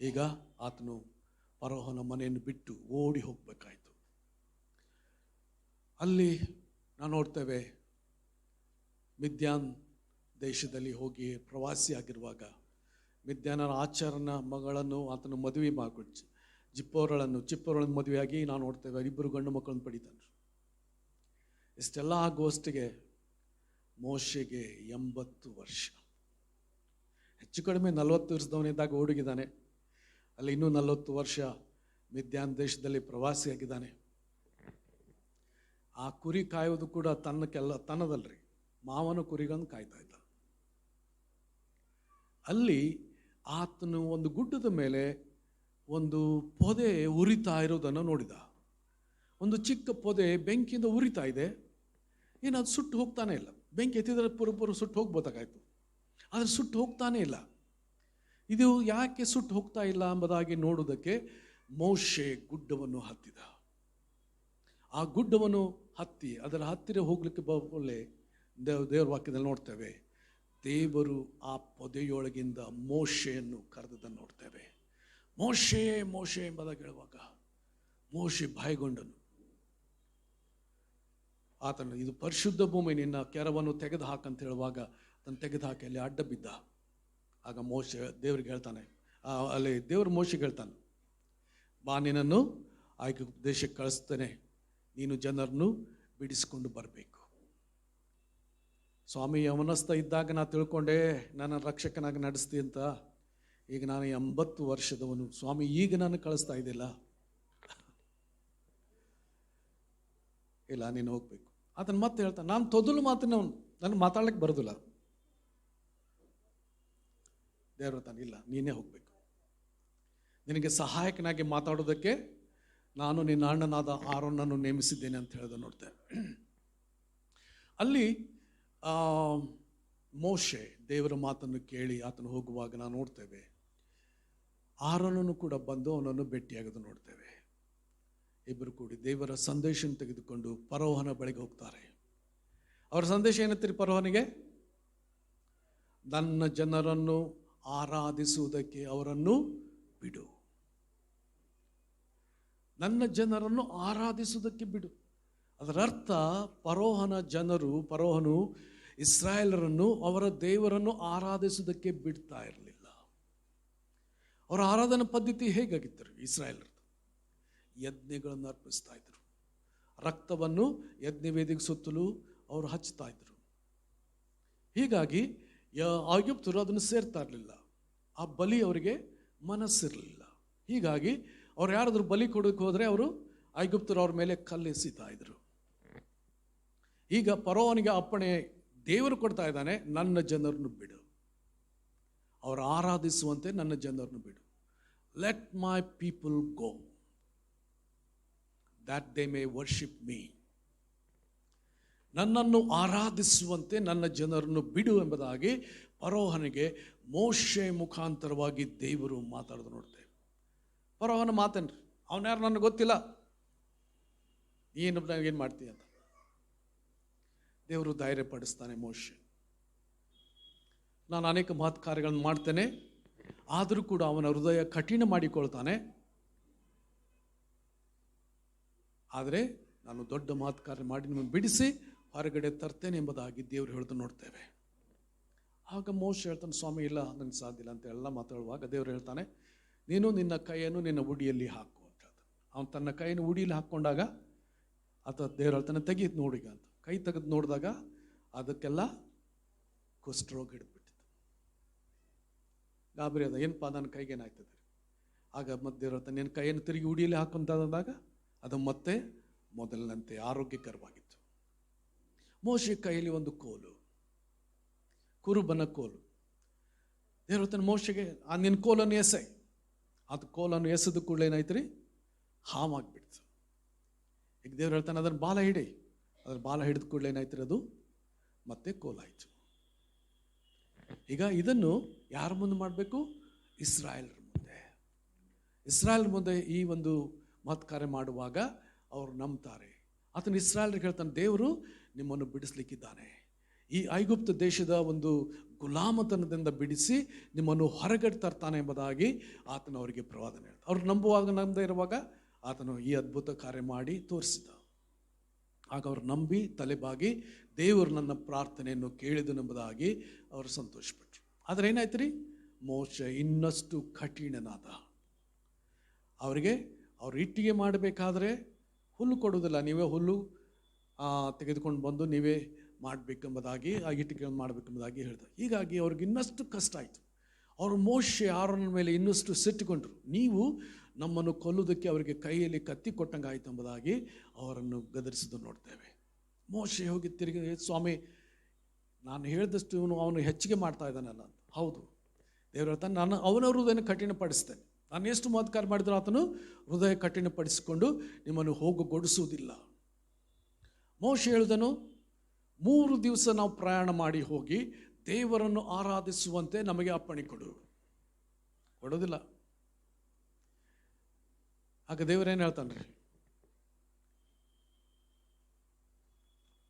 ಈಗ ಆತನು ಫರೋಹನ ಮನೆಯನ್ನು ಬಿಟ್ಟು ಓಡಿ ಹೋಗಬೇಕಾಯಿತು. ಅಲ್ಲಿ ನಾವು ನೋಡ್ತೇವೆ, ಮಿದ್ಯಾನ್ ದೇಶದಲ್ಲಿ ಹೋಗಿ ಪ್ರವಾಸಿಯಾಗಿರುವಾಗ ಮಿದ್ಯಾನರ ಆಚಾರನ ಮಗಳನ್ನು ಆತನು ಮದುವೆ ಮಾಡಿಕೊಟ್ಟು ಚಿಪ್ಪೋರಳನ್ನು ಮದುವೆಯಾಗಿ ನಾವು ನೋಡ್ತೇವೆ, ಇಬ್ಬರು ಗಂಡು ಮಕ್ಕಳನ್ನು ಪಡಿತಾನೆ. ಇಷ್ಟೆಲ್ಲ ಆಗುವಷ್ಟಿಗೆ ಮೋಶೆಗೆ 80 ವರ್ಷ, ಹೆಚ್ಚು ಕಡಿಮೆ 40 ವರ್ಷದವನಿದ್ದಾಗ ಓಡಿಗಿದ್ದಾನೆ. ಅಲ್ಲಿ ಇನ್ನೂ 40 ವರ್ಷ ಮಿದ್ಯಾನ್ ದೇಶದಲ್ಲಿ ಪ್ರವಾಸಿಯಾಗಿದ್ದಾನೆ. ಆ ಕುರಿ ಕಾಯುವುದು ಕೂಡ ತನ್ನದಲ್ರಿ, ಮಾವನ ಕುರಿಗಳನ್ನು ಕಾಯ್ತಾ ಇದ್ದ. ಅಲ್ಲಿ ಆತನು ಒಂದು ಗುಡ್ಡದ ಮೇಲೆ ಒಂದು ಪೊದೆ ಉರಿತಾ ಇರೋದನ್ನು ನೋಡಿದ. ಒಂದು ಚಿಕ್ಕ ಪೊದೆ ಬೆಂಕಿಯಿಂದ ಉರಿತಾ ಇದೆ, ಏನದು ಸುಟ್ಟು ಹೋಗ್ತಾನೆ ಇಲ್ಲ. ಬೆಂಕಿ ಎತ್ತಿದರೆ ಪುರ ಸುಟ್ಟು ಹೋಗ್ಬೋದಾಗಾಯ್ತು, ಆದರೆ ಸುಟ್ಟು ಹೋಗ್ತಾನೆ ಇಲ್ಲ. ಇದು ಯಾಕೆ ಸುಟ್ಟು ಹೋಗ್ತಾ ಇಲ್ಲ ಎಂಬುದಾಗಿ ನೋಡುವುದಕ್ಕೆ ಮೋಶೆ ಗುಡ್ಡವನ್ನು ಹತ್ತಿದ. ಆ ಗುಡ್ಡವನ್ನು ಹತ್ತಿ ಅದರ ಹತ್ತಿರ ಹೋಗ್ಲಿಕ್ಕೆ ಒಳ್ಳೆ ದೇವರ ವಾಕ್ಯದಲ್ಲಿ ನೋಡ್ತೇವೆ, ದೇವರು ಆ ಪೊದೆಯೊಳಗಿಂದ ಮೋಶೆಯನ್ನು ಕರೆದದನ್ನು ನೋಡ್ತೇವೆ. ಮೋಶೆ ಮೋಶೆ ಎಂಬುದಾಗಿ ಹೇಳುವಾಗ ಮೋಶೆ ಭಯಗೊಂಡನು. ಆತನು, ಇದು ಪರಿಶುದ್ಧ ಭೂಮಿ, ನಿನ್ನ ಕೆರವನ್ನು ತೆಗೆದು ಹಾಕಂತ ಹೇಳುವಾಗ ಅದನ್ನು ತೆಗೆದು ಹಾಕಿ ಅಲ್ಲಿ ಅಡ್ಡ ಬಿದ್ದ. ಆಗ ಮೋಶೆ ದೇವ್ರಿಗೆ ಹೇಳ್ತಾನೆ, ಅಲ್ಲಿ ದೇವರು ಮೋಶೆಗೆ ಹೇಳ್ತಾನೆ, ಬಾ, ನಿನ್ನನ್ನು ಐಗುಪ್ತ ದೇಶಕ್ಕೆ ಕಳಿಸ್ತೇನೆ, ನೀನು ಜನರನ್ನು ಬಿಡಿಸಿಕೊಂಡು ಬರಬೇಕು. ಸ್ವಾಮಿ ಯವನಸ್ಥ ಇದ್ದಾಗ ನಾ ತಿಳ್ಕೊಂಡೆ ನನ್ನ ರಕ್ಷಕನಾಗಿ ನಡೆಸ್ತಿ ಅಂತ. ಈಗ ನಾನು 80 ವರ್ಷದವನು, ಸ್ವಾಮಿ ಈಗ ನಾನು ಕಳಿಸ್ತಾ ಇದ್ದಿಲ್ಲ, ಇಲ್ಲ ನೀನು ಹೋಗ್ಬೇಕು. ಅದನ್ನು ಮತ್ತೆ ಹೇಳ್ತಾನೆ, ನಾನು ತೊದಲು ಮಾತಿನ ನನಗೆ ಮಾತಾಡ್ಲಿಕ್ಕೆ ಬರೋದಿಲ್ಲ. ದೇವರು ತಾನೆ, ಇಲ್ಲ ನೀನೇ ಹೋಗ್ಬೇಕು, ನಿನಗೆ ಸಹಾಯಕನಾಗಿ ಮಾತಾಡೋದಕ್ಕೆ ನಾನು ನಿನ್ನ ಅಣ್ಣನಾದ ಆರೋನನ್ನು ನೇಮಿಸಿದ್ದೇನೆ ಅಂತ ಹೇಳಿದ ನೋಡ್ತೇವೆ. ಅಲ್ಲಿ ಮೋಶೆ ದೇವರ ಮಾತನ್ನು ಕೇಳಿ ಆತನು ಹೋಗುವಾಗ ನಾವು ನೋಡ್ತೇವೆ, ಆರೋನನ್ನು ಕೂಡ ಬಂದು ಅವನನ್ನು ಭೇಟಿಯಾಗೋದು ನೋಡ್ತೇವೆ. ಇಬ್ಬರು ಕೂಡಿ ದೇವರ ಸಂದೇಶ ತೆಗೆದುಕೊಂಡು ಫರೋಹನ ಬಳಿಗೆ ಹೋಗ್ತಾರೆ. ಅವರ ಸಂದೇಶ ಏನಂತೀರಿ ಫರೋಹನಿಗೆ? ನನ್ನ ಜನರನ್ನು ಆರಾಧಿಸುವುದಕ್ಕೆ ಅವರನ್ನು ಬಿಡು, ನನ್ನ ಜನರನ್ನು ಆರಾಧಿಸುವುದಕ್ಕೆ ಬಿಡು. ಅದರ ಅರ್ಥ ಫರೋಹನು ಇಸ್ರಾಯೇಲರನ್ನು ಅವರ ದೇವರನ್ನು ಆರಾಧಿಸುವುದಕ್ಕೆ ಬಿಡ್ತಾ ಇರಲಿಲ್ಲ. ಅವರ ಆರಾಧನಾ ಪದ್ಧತಿ ಹೇಗಾಗಿತ್ತು? ಇಸ್ರಾಯೇಲರದು ಯಜ್ಞಗಳನ್ನು ಅರ್ಪಿಸ್ತಾ ಇದ್ರು. ರಕ್ತವನ್ನು ಯಜ್ಞವೇದಿಗೆ ಸುತ್ತಲೂ ಅವರು ಹಚ್ತಾ ಇದ್ರು. ಹೀಗಾಗಿ ಐಗುಪ್ತರು ಅದನ್ನು ಸೇರ್ತಾ ಇರಲಿಲ್ಲ. ಆ ಬಲಿ ಅವರಿಗೆ ಮನಸ್ಸಿರಲಿಲ್ಲ. ಹೀಗಾಗಿ ಅವ್ರು ಯಾರಾದರೂ ಬಲಿ ಕೊಡೋಕೆ ಹೋದರೆ ಅವರು ಐಗುಪ್ತರು ಅವ್ರ ಮೇಲೆ ಕಲ್ಲೆಸಿತಾ ಇದ್ರು. ಈಗ ಫರೋಹನಿಗೆ ಅಪ್ಪಣೆ ದೇವರು ಕೊಡ್ತಾ ಇದ್ದಾನೆ, ನನ್ನ ಜನರನ್ನು ಬಿಡು, ಅವರು ಆರಾಧಿಸುವಂತೆ ನನ್ನ ಜನರನ್ನು ಬಿಡು. Let my people go that they may worship me. ನನ್ನನ್ನು ಆರಾಧಿಸುವಂತೆ ನನ್ನ ಜನರನ್ನು ಬಿಡು ಎಂಬುದಾಗಿ ಫರೋಹನಿಗೆ ಮೋಶೆ ಮುಖಾಂತರವಾಗಿ ದೇವರು ಮಾತಾಡೋದು ನೋಡ್ತೇವೆ. ಫರೋಹನ ಮಾತೇನ್ರಿ, ಅವನು ಯಾರು ನನಗೆ ಗೊತ್ತಿಲ್ಲ, ಏನು ಮಾಡ್ತೀಯ ಅಂತ ದೇವರು ಧೈರ್ಯಪಡಿಸ್ತಾನೆ. ಮೋಶೆ, ನಾನು ಅನೇಕ ಮಹತ್ ಕಾರ್ಯಗಳನ್ನು ಮಾಡ್ತೇನೆ, ಆದರೂ ಕೂಡ ಅವನ ಹೃದಯ ಕಠಿಣ ಮಾಡಿಕೊಳ್ತಾನೆ. ಆದರೆ ನಾನು ದೊಡ್ಡ ಮಹತ್ ಕಾರ್ಯ ಮಾಡಿ ನಿಮ್ಮನ್ನು ಬಿಡಿಸಿ ಹೊರಗಡೆ ತರ್ತೇನೆ ಎಂಬುದಾಗಿ ದೇವರು ಹೇಳ್ತಾ ನೋಡ್ತೇವೆ. ಆಗ ಮೋಶೆ ಹೇಳ್ತಾನೆ, ಸ್ವಾಮಿ ಇಲ್ಲ, ನನಗೆ ಸಾಧ್ಯ ಇಲ್ಲ ಅಂತ ಎಲ್ಲ ಮಾತಾಡುವಾಗ ದೇವರು ಹೇಳ್ತಾನೆ, ನೀನು ನಿನ್ನ ಕೈಯನ್ನು ನಿನ್ನ ಉಡಿಯಲ್ಲಿ ಹಾಕು ಅಂತ ಹೇಳ್ತಾನೆ. ಅವನು ತನ್ನ ಕೈಯನ್ನು ಉಡಿಯಲ್ಲಿ ಹಾಕ್ಕೊಂಡಾಗ ದೇವರು ಹೇಳ್ತಾನೆ, ತೆಗೀತು ನೋಡಿಗ ಅಂತ. ಕೈ ತೆಗೆದು ನೋಡಿದಾಗ ಅದಕ್ಕೆಲ್ಲ ಕುಷ್ಠರೋಗ ಹಿಡಿದ್ಬಿಟ್ಟಿತ್ತು. ಗಾಬರಿ ಅದ, ಏನಪ್ಪ ನನ್ನ ಕೈಗೇನಾಗ್ತದೆ? ಆಗ ಮತ್ತೆ ದೇವರು ಹೇಳ್ತಾನೆ, ನಿನ್ನ ಕೈಯನ್ನು ತಿರುಗಿ ಉಡಿಯಲ್ಲಿ ಹಾಕುವಂತಾದಾಗ ಅದು ಮತ್ತೆ ಮೊದಲಿನಂತೆ ಆರೋಗ್ಯಕರವಾಗಿತ್ತು. ಮೋಶೆ ಕೈಯಲ್ಲಿ ಒಂದು ಕೋಲು, ಕುರುಬನ ಕೋಲು. ದೇವ್ರ ಹೇಳ್ತಾನೆ ಮೋಶೆಗೆ, ನಿನ್ನ ಕೋಲನ್ನು ಎಸೆ. ಅದು ಕೋಲನ್ನು ಎಸೆದು ಕೂಡಲೇ ಏನಾಯ್ತು? ಹಾಮಾಗ್ಬಿಡ್ತು. ಈಗ ದೇವ್ರು ಹೇಳ್ತಾನೆ, ಅದನ್ನು ಬಾಲ ಹಿಡಿ. ಅದ್ರ ಬಾಲ ಹಿಡಿದ ಕೂಡಲೇ ಏನಾಯ್ತು? ಅದು ಮತ್ತೆ ಕೋಲಾಯಿತು. ಈಗ ಇದನ್ನು ಯಾರ ಮುಂದೆ ಮಾಡಬೇಕು? ಇಸ್ರಾಯೇಲರ ಮುಂದೆ. ಇಸ್ರಾಯೇಲ್ ಮುಂದೆ ಈ ಒಂದು ಮಹತ್ಕಾರ್ಯ ಮಾಡುವಾಗ ಅವರು ನಂಬ್ತಾರೆ. ಆತನು ಇಸ್ರಾಯೇಲರಿಗೆ ಹೇಳ್ತಾನೆ, ದೇವರು ನಿಮ್ಮನ್ನು ಬಿಡಿಸ್ಲಿಕ್ಕಿದ್ದಾನೆ. ಈ ಐಗುಪ್ತ ದೇಶದ ಒಂದು ಗುಲಾಮತನದಿಂದ ಬಿಡಿಸಿ ನಿಮ್ಮನ್ನು ಹೊರಗಡೆ ತರ್ತಾನೆ ಎಂಬುದಾಗಿ ಆತನು ಅವರಿಗೆ ಪ್ರವಾದನೆ ಹೇಳ್ತಾನೆ. ಅವ್ರು ನಂಬದೇ ಇರುವಾಗ ಆತನು ಈ ಅದ್ಭುತ ಕಾರ್ಯ ಮಾಡಿ ತೋರಿಸಿದ. ಆಗ ಅವರು ನಂಬಿ ತಲೆಬಾಗಿ ದೇವರು ನನ್ನ ಪ್ರಾರ್ಥನೆಯನ್ನು ಕೇಳಿದನೆಂಬುದಾಗಿ ಅವರು ಸಂತೋಷಪಟ್ಟರು. ಆದರೆ ಏನಾಯ್ತು ರೀ? ಮೋಶೆ ಇನ್ನಷ್ಟು ಕಠಿಣನಾದ. ಅವರಿಗೆ ಅವ್ರು ಇಟ್ಟಿಗೆ ಮಾಡಬೇಕಾದ್ರೆ ಹುಲ್ಲು ಕೊಡೋದಿಲ್ಲ, ನೀವೇ ಹುಲ್ಲು ತೆಗೆದುಕೊಂಡು ಬಂದು ನೀವೇ ಮಾಡಬೇಕೆಂಬುದಾಗಿ, ಆ ಇಟ್ಟಿಗೆಗಳನ್ನು ಮಾಡಬೇಕೆಂಬುದಾಗಿ ಹೇಳ್ತಾರೆ. ಹೀಗಾಗಿ ಅವ್ರಿಗೆ ಇನ್ನಷ್ಟು ಕಷ್ಟ ಆಯಿತು. ಅವರು ಮೋಶೆ ಆರೋನ ಮೇಲೆ ಇನ್ನಷ್ಟು ಸಿಟ್ಟುಕೊಂಡ್ರು. ನೀವು ನಮ್ಮನ್ನು ಕೊಲ್ಲುವುದಕ್ಕೆ ಅವರಿಗೆ ಕೈಯಲ್ಲಿ ಕತ್ತಿ ಕೊಟ್ಟಂಗೆ ಆಯಿತು ಎಂಬುದಾಗಿ ಅವರನ್ನು ಗದರಿಸಿದ್ದು ನೋಡ್ತೇವೆ. ಮೋಶೆ ಹೋಗಿ ತಿರುಗಿ, ಸ್ವಾಮಿ ನಾನು ಹೇಳಿದಷ್ಟು ಅವನು ಹೆಚ್ಚಿಗೆ ಮಾಡ್ತಾ ಇದ್ದಾನಲ್ಲ ಅಂತ. ಹೌದು, ದೇವರು ಹೇಳ್ತಾನೆ, ನಾನು ಅವನ ಹೃದಯನ ಕಠಿಣಪಡಿಸ್ತೇನೆ. ನಾನು ಎಷ್ಟು ಮಹತ್ಕಾರ ಮಾಡಿದ್ರು ಆತನು ಹೃದಯ ಕಠಿಣಪಡಿಸಿಕೊಂಡು ನಿಮ್ಮನ್ನು ಹೋಗುಗೊಡಿಸುವುದಿಲ್ಲ. ಮೋಶೆ ಹೇಳಿದನು, 3 ದಿವಸ ನಾವು ಪ್ರಯಾಣ ಮಾಡಿ ಹೋಗಿ ದೇವರನ್ನು ಆರಾಧಿಸುವಂತೆ ನಮಗೆ ಅಪ್ಪಣೆ ಕೊಡೋದಿಲ್ಲ. ಆಗ ದೇವರೇನು ಹೇಳ್ತಾನೆ ರೀ?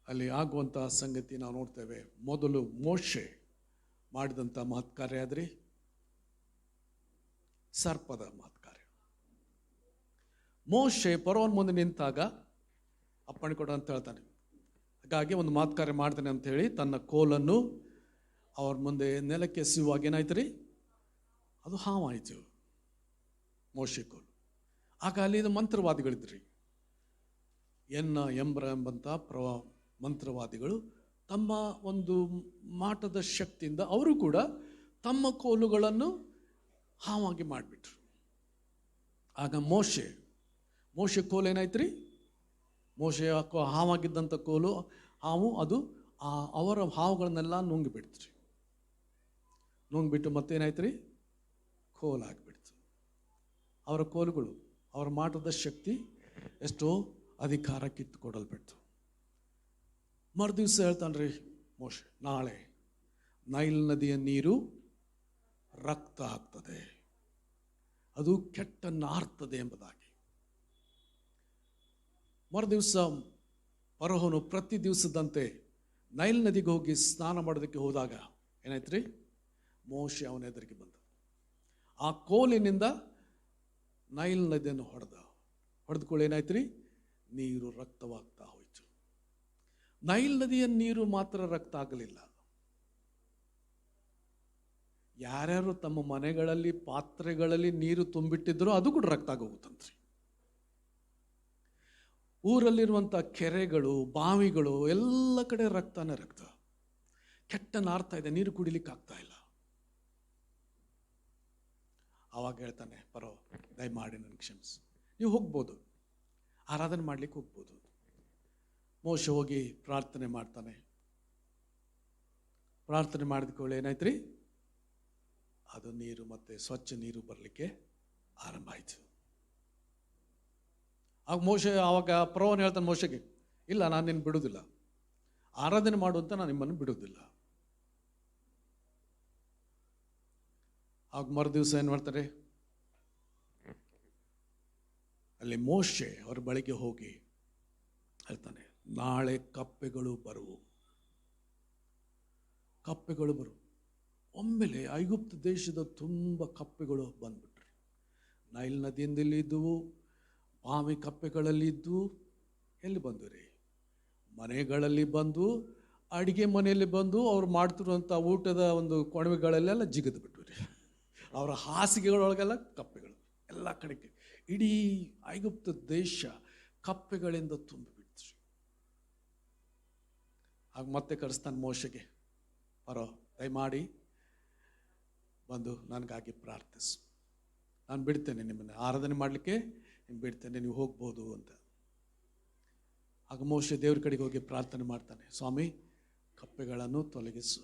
ಅಲ್ಲಿ ಆಗುವಂಥ ಸಂಗತಿ ನಾವು ನೋಡ್ತೇವೆ. ಮೊದಲು ಮೋಶೆ ಮಾಡಿದಂಥ ಮಹತ್ಕಾರ್ಯ ಆದ್ರಿ ಸರ್ಪದ ಮಹತ್ಕಾರ್ಯ. ಮೋಶೆ ಫರೋಹನ ಮುಂದೆ ನಿಂತಾಗ ಅಪ್ಪಣೆ ಕೊಡು ಅಂತ ಹೇಳ್ತಾನೆ. ಹಾಗಾಗಿ ಒಂದು ಮಹತ್ಕಾರ್ಯ ಮಾಡ್ತಾನೆ ಅಂತ ಹೇಳಿ ತನ್ನ ಕೋಲನ್ನು ಅವ್ರ ಮುಂದೆ ನೆಲಕ್ಕೆ ಎಸೆಯುವಾಗ ಏನಾಯ್ತು ರೀ? ಅದು ಹಾವಾಯಿತು, ಮೋಶೆ ಕೋಲು. ಆಗ ಅಲ್ಲಿ ಇದು ಮಂತ್ರವಾದಿಗಳಿದ್ರಿ, ಎಂಬ್ರ ಎಂಬಂಥ ಮಂತ್ರವಾದಿಗಳು ತಮ್ಮ ಒಂದು ಮಾಟದ ಶಕ್ತಿಯಿಂದ ಅವರು ಕೂಡ ತಮ್ಮ ಕೋಲುಗಳನ್ನು ಹಾವಾಗಿ ಮಾಡಿಬಿಟ್ರು. ಆಗ ಮೋಶೆ ಕೋಲು ಏನಾಯ್ತು ರೀ? ಮೋಶೆ ಹಾವಾಗಿದ್ದಂಥ ಕೋಲು ಹಾವು ಅದು ಅವರ ಹಾವುಗಳನ್ನೆಲ್ಲ ನುಂಗಿಬಿಡ್ತು. ನುಂಗಿಬಿಟ್ಟು ಮತ್ತೇನಾಯ್ತು ರೀ? ಕೋಲಾಗಿಬಿಡ್ತು. ಅವರ ಕೋಲುಗಳು, ಅವರ ಮಾಟದ ಶಕ್ತಿ ಎಷ್ಟೋ ಅಧಿಕಾರ ಕಿತ್ತುಕೊಡಲ್ಬಿಡ್ತು. ಮರುದಿವಸ ಹೇಳ್ತಾನೆ ರೀ ಮೋಶೆ, ನಾಳೆ ನೈಲ್ ನದಿಯ ನೀರು ರಕ್ತ ಆಗ್ತದೆ, ಅದು ಕೆಟ್ಟ ನಾರ್ತದೆ ಎಂಬುದಾಗಿ. ಮರುದಿವಸ ಫರೋಹನು ಪ್ರತಿ ದಿವಸದಂತೆ ನೈಲ್ ನದಿಗೆ ಹೋಗಿ ಸ್ನಾನ ಮಾಡೋದಕ್ಕೆ ಹೋದಾಗ ಏನಾಯ್ತು ರೀ? ಮೋಶೆ ಅವನ ಎದುರಿಗೆ ಬಂದ. ಆ ಕೋಲಿನಿಂದ ನೈಲ್ ನದಿಯನ್ನು ಹೊಡೆದುಕೊಳ್ಳಿ ಏನಾಯ್ತು ರೀ? ನೀರು ರಕ್ತವಾಗ್ತಾ ಹೋಯ್ತು. ನೈಲ್ ನದಿಯ ನೀರು ಮಾತ್ರ ರಕ್ತ ಆಗಲಿಲ್ಲ. ಯಾರ್ಯಾರು ತಮ್ಮ ಮನೆಗಳಲ್ಲಿ ಪಾತ್ರೆಗಳಲ್ಲಿ ನೀರು ತುಂಬಿಟ್ಟಿದ್ರೋ ಅದು ಕೂಡ ರಕ್ತ ಆಗೋಗುತ್ತಂತ್ರಿ. ಊರಲ್ಲಿರುವಂಥ ಕೆರೆಗಳು, ಬಾವಿಗಳು ಎಲ್ಲ ಕಡೆ ರಕ್ತನೇ ರಕ್ತ. ಕೆಟ್ಟ ನಾರ್ತಾ ಇದೆ, ನೀರು ಕುಡಿಲಿಕ್ಕೆ ಆಗ್ತಾ ಇಲ್ಲ. ಆವಾಗ ಹೇಳ್ತಾನೆ ಪರೋ, ದಯಮಾಡಿ ನನಗೆ ಕ್ಷಮಿಸಿ. ನೀವು ಹೋಗ್ಬೋದು, ಆರಾಧನೆ ಮಾಡ್ಲಿಕ್ಕೆ ಹೋಗ್ಬೋದು. ಮೋಶೆ ಹೋಗಿ ಪ್ರಾರ್ಥನೆ ಮಾಡ್ತಾನೆ. ಪ್ರಾರ್ಥನೆ ಮಾಡಿದ್ಕೊಳ್ಳಿ ಏನಾಯ್ತ್ರಿ, ಅದು ನೀರು ಮತ್ತೆ ಸ್ವಚ್ಛ ನೀರು ಬರಲಿಕ್ಕೆ ಆರಂಭ ಆಯಿತು. ಆವಾಗ ಪರೋವನು ಹೇಳ್ತಾನೆ ಮೋಶೆಗೆ, ಇಲ್ಲ ನಾನು ನಿನ್ನ ಬಿಡುವುದಿಲ್ಲ, ಆರಾಧನೆ ಮಾಡುವಂತ ನಾನು ನಿಮ್ಮನ್ನು ಬಿಡುವುದಿಲ್ಲ. ಆಗ ಮರುದಿವಸ ಏನು ಮಾಡ್ತಾರೆ, ಅಲ್ಲಿ ಮೋಶೆ ಅವ್ರ ಬಳಿಗೆ ಹೋಗಿ ಹೇಳ್ತಾನೆ, ನಾಳೆ ಕಪ್ಪೆಗಳು ಬರುವು. ಒಮ್ಮೆಲೆ ಐಗುಪ್ತ ದೇಶದ ತುಂಬ ಕಪ್ಪೆಗಳು ಬಂದ್ಬಿಟ್ರು. ನೈಲ್ ನದಿಯಿಂದಲೇ ಇದ್ದವು, ಬಾವಿ ಕಪ್ಪೆಗಳಲ್ಲಿ ಇದ್ದು. ಎಲ್ಲಿ ಬಂದು ರೀ, ಮನೆಗಳಲ್ಲಿ ಬಂದು, ಅಡಿಗೆ ಮನೆಯಲ್ಲಿ ಬಂದು ಅವ್ರು ಮಾಡ್ತಿರುವಂಥ ಊಟದ ಒಂದು ಕೊಣವೆಗಳಲ್ಲೆಲ್ಲ ಜಿಗಿದು ಬಿಟ್ರು ರೀ. ಅವರ ಹಾಸಿಗೆಗಳೊಳಗೆಲ್ಲ ಕಪ್ಪೆಗಳು, ಎಲ್ಲ ಕಡೆಗೆ ಇಡೀ ಐಗುಪ್ತ ದೇಶ ಕಪ್ಪೆಗಳಿಂದ ತುಂಬಿಬಿಡ್ತು. ಆಗ ಮತ್ತೆ ಕರೆಸ್ತಾನೆ ಮೋಶೆಗೆ, ಪರೋ ದಯಮಾಡಿ ಬಂದು ನನಗಾಗಿ ಪ್ರಾರ್ಥಿಸು, ನಾನು ಬಿಡ್ತೇನೆ, ನಿಮ್ಮನ್ನು ಆರಾಧನೆ ಮಾಡಲಿಕ್ಕೆ ಬಿಡ್ತೇನೆ, ನೀವು ಹೋಗ್ಬೋದು ಅಂತ. ಆಗ ಮೋಶೆ ದೇವ್ರ ಕಡೆಗೆ ಹೋಗಿ ಪ್ರಾರ್ಥನೆ ಮಾಡ್ತಾನೆ, ಸ್ವಾಮಿ ಕಪ್ಪೆಗಳನ್ನು ತೊಲಗಿಸು.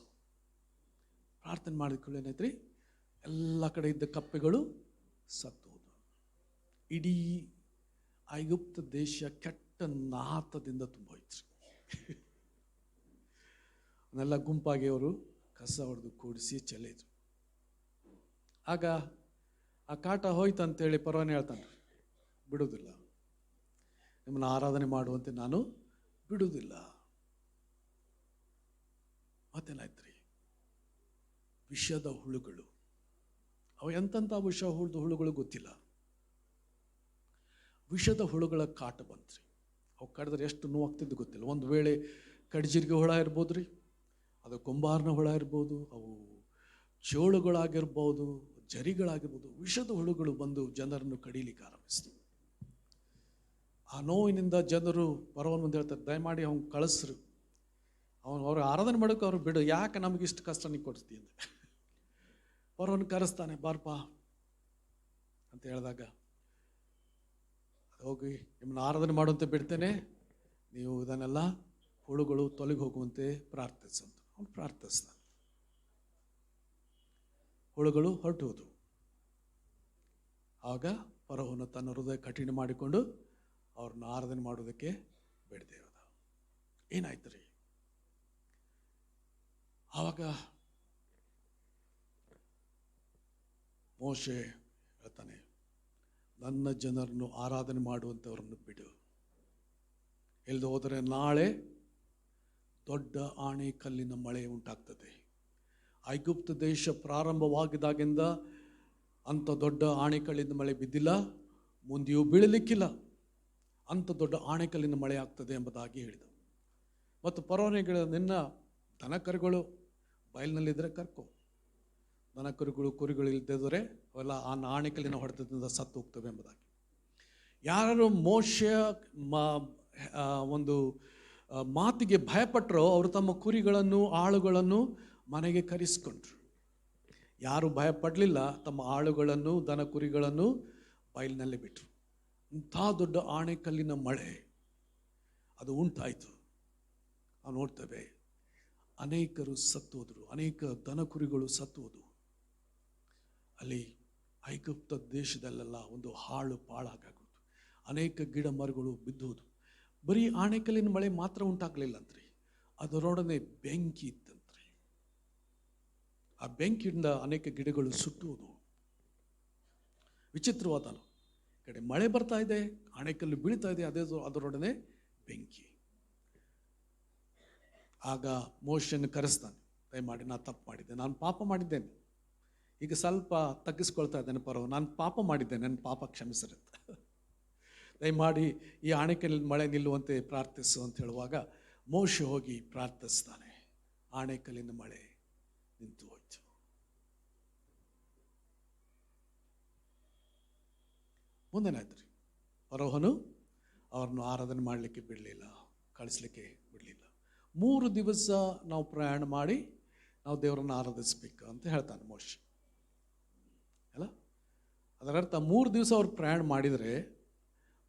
ಪ್ರಾರ್ಥನೆ ಮಾಡಿಕೊಳ್ಳಿ ಏನಾಯ್ತ್ರಿ, ಎಲ್ಲ ಕಡೆ ಇದ್ದ ಕಪ್ಪೆಗಳು ಸತ್ತೋದು. ಇಡೀ ಐಗುಪ್ತ ದೇಶ ಕೆಟ್ಟ ನಾತದಿಂದ ತುಂಬೋಯ್ತು. ಅವನ್ನೆಲ್ಲ ಗುಂಪಾಗಿ ಅವರು ಕಸ ಹೊಡೆದು ಕೂಡಿಸಿ ಚೆಲ್ಲಿದ್ರು. ಆಗ ಆ ಕಾಟ ಹೋಯ್ತು ಅಂತೇಳಿ ಪರವಾನೆ ಹೇಳ್ತಾನೆ, ಬಿಡುವುದಿಲ್ಲ, ನಿಮ್ಮನ್ನು ಆರಾಧನೆ ಮಾಡುವಂತೆ ನಾನು ಬಿಡುವುದಿಲ್ಲ. ಮತ್ತೇನಾಯ್ತ್ರಿ, ವಿಷದ ಹುಳುಗಳು. ಅವು ಎಂತೆಂಥ ಹುಳುಗಳು ಗೊತ್ತಿಲ್ಲ. ವಿಷದ ಹುಳುಗಳ ಕಾಟ ಬಂತ್ರಿ. ಅವು ಕಡಿದ್ರೆ ಎಷ್ಟು ನೋವಾಗ್ತಿದ್ದು ಗೊತ್ತಿಲ್ಲ. ಒಂದು ವೇಳೆ ಕಡ್ಜಿರ್ಗೆ ಹುಳ ಇರ್ಬೋದು ರೀ, ಅದು ಕುಂಬಾರನ ಹುಳ ಇರ್ಬೋದು, ಅವು ಚೋಳುಗಳಾಗಿರ್ಬೋದು, ಜರಿಗಳಾಗಿರ್ಬೋದು. ವಿಷದ ಹುಳುಗಳು ಬಂದು ಜನರನ್ನು ಕಡೀಲಿಕ್ಕೆ ಆರಂಭಿಸ್ತು. ಆ ನೋವಿನಿಂದ ಜನರು ಪರವನ್ ಮುಂದೆ ಹೇಳ್ತಾರೆ, ದಯಮಾಡಿ ಅವ್ನು ಕಳಿಸ್ರು, ಅವ್ರು ಆರಾಧನೆ ಮಾಡೋಕೆ ಅವ್ರು ಬಿಡು, ಯಾಕೆ ನಮಗಿಷ್ಟು ಕಷ್ಟ ನೀ ಕೊಡ್ತೀಯ ಅಂತ. ಪರವನ್ ಕರೆಸ್ತಾನೆ, ಬಾರ್ಪಾ ಅಂತ ಹೇಳಿದಾಗ ಹೋಗಿ ನಿಮ್ಮನ್ನು ಆರಾಧನೆ ಮಾಡುವಂತೆ ಬಿಡ್ತೇನೆ, ನೀವು ಇದನ್ನೆಲ್ಲ ಹುಳುಗಳು ತೊಲಗಿ ಹೋಗುವಂತೆ ಪ್ರಾರ್ಥಿಸಂತ. ಅವನು ಪ್ರಾರ್ಥಿಸ್ತಾನೆ. ಹುಳುಗಳು ಹೊರಟುವುದು. ಆಗ ಫರೋಹನು ತನ್ನ ಹೃದಯ ಕಠಿಣ ಮಾಡಿಕೊಂಡು ಅವ್ರನ್ನ ಆರಾಧನೆ ಮಾಡೋದಕ್ಕೆ ಬಿಡದೆ ಹೋದ. ಏನಾಯ್ತು ರೀ, ಆವಾಗ ಮೋಶೆ ಹೇಳ್ತಾನೆ, ನನ್ನ ಜನರನ್ನು ಆರಾಧನೆ ಮಾಡುವಂಥವ್ರನ್ನು ಬಿಡು, ಇಲ್ಲದೆ ಹೋದರೆ ನಾಳೆ ದೊಡ್ಡ ಆಣೆಕಲ್ಲಿನ ಮಳೆ ಉಂಟಾಗ್ತದೆ. ಐಗುಪ್ತ ದೇಶ ಪ್ರಾರಂಭವಾಗಿದ್ದಾಗಿಂದ ಅಂಥ ದೊಡ್ಡ ಆಣೆಕಲ್ಲಿನ ಮಳೆ ಬಿದ್ದಿಲ್ಲ, ಮುಂದೆಯೂ ಬೀಳಲಿಕ್ಕಿಲ್ಲ. ಅಂಥ ದೊಡ್ಡ ಆಣೆಕಲ್ಲಿನ ಮಳೆ ಆಗ್ತದೆ ಎಂಬುದಾಗಿ ಹೇಳಿದ. ಮತ್ತು ಪರವಾನೆಗಳ, ನಿನ್ನ ದನಕರುಗಳು ಬಯಲಿನಲ್ಲಿದ್ದರೆ ಕರ್ಕೊ, ದನಕರುಗಳು ಕುರಿಗಳು ಇಲ್ಲದಿದ್ದರೆ ಅವೆಲ್ಲ ಆ ಆಣೆಕಲ್ಲಿನ ಹೊಡೆತದಿಂದ ಸತ್ತು ಹೋಗ್ತವೆ ಎಂಬುದಾಗಿ. ಯಾರು ಮೋಶೆಯ ಒಂದು ಮಾತಿಗೆ ಭಯಪಟ್ಟರೋ ಅವರು ತಮ್ಮ ಕುರಿಗಳನ್ನು ಆಳುಗಳನ್ನು ಮನೆಗೆ ಕರೆಸಿಕೊಂಡ್ರು. ಯಾರು ಭಯಪಡಲಿಲ್ಲ ತಮ್ಮ ಆಳುಗಳನ್ನು ದನ ಕುರಿಗಳನ್ನು ಬಯಲಿನಲ್ಲಿ ಬಿಟ್ಟರು. ಇಂಥ ದೊಡ್ಡ ಆಣೆಕಲ್ಲಿನ ಮಳೆ ಅದು ಉಂಟಾಯಿತು. ನಾವು ನೋಡ್ತೇವೆ, ಅನೇಕರು ಸತ್ತೋದ್ರು, ಅನೇಕ ದನ ಕುರಿಗಳು ಸತ್ತೋದು. ಅಲ್ಲಿ ಐಗುಪ್ತ ದೇಶದಲ್ಲೆಲ್ಲ ಒಂದು ಹಾಳು ಪಾಳಾಗೋದು, ಅನೇಕ ಗಿಡ ಮರಗಳು ಬಿದ್ದೋದು. ಬರೀ ಆಣೆಕಲ್ಲಿನ ಮಳೆ ಮಾತ್ರ ಉಂಟಾಗಲಿಲ್ಲ ಅಂತ್ರಿ, ಅದರೊಡನೆ ಬೆಂಕಿ ಇತ್ತಂತ್ರಿ. ಆ ಬೆಂಕಿಯಿಂದ ಅನೇಕ ಗಿಡಗಳು ಸುಟ್ಟುವುದು. ವಿಚಿತ್ರವಾದ ಕಡೆ ಮಳೆ ಬರ್ತಾ ಇದೆ, ಆಣೆಕಲ್ಲು ಬೀಳ್ತಾ ಇದೆ, ಅದರೊಡನೆ ಬೆಂಕಿ. ಆಗ ಮೋಶೆಯನ್ನು ಕರೆಸ್ತಾನೆ, ದಯಮಾಡಿ ನಾನು ತಪ್ಪು ಮಾಡಿದ್ದೆ, ನಾನು ಪಾಪ ಮಾಡಿದ್ದೇನೆ, ಈಗ ಸ್ವಲ್ಪ ತಗ್ಗಿಸ್ಕೊಳ್ತಾ ಇದ್ದೇನೆ ಪರವ, ನಾನು ಪಾಪ ಮಾಡಿದ್ದೇನೆ, ನನ್ನ ಪಾಪ ಕ್ಷಮಿಸಿರುತ್ತೆ, ದಯಮಾಡಿ ಈ ಆಣೆಕಲ್ಲಿನ ಮಳೆ ನಿಲ್ಲುವಂತೆ ಪ್ರಾರ್ಥಿಸು ಅಂತ ಹೇಳುವಾಗ ಮೋಶೆ ಹೋಗಿ ಪ್ರಾರ್ಥಿಸ್ತಾನೆ. ಆಣೆಕಲ್ಲಿನ ಮಳೆ ನಿಂತು ಹೋಯ್ತು. ಮುಂದೇನಾಯ್ತು ರೀ, ಫರೋಹನು ಅವ್ರನ್ನು ಆರಾಧನೆ ಮಾಡಲಿಕ್ಕೆ ಬಿಡಲಿಲ್ಲ, ಕಳಿಸ್ಲಿಕ್ಕೆ ಬಿಡಲಿಲ್ಲ. 3 ದಿವಸ ನಾವು ಪ್ರಯಾಣ ಮಾಡಿ ನಾವು ದೇವರನ್ನು ಆರಾಧಿಸ್ಬೇಕು ಅಂತ ಹೇಳ್ತಾನೆ ಮೋಶೆ ಅಲ್ಲ. ಅದರರ್ಥ 3 ದಿವಸ ಅವ್ರು ಪ್ರಯಾಣ ಮಾಡಿದರೆ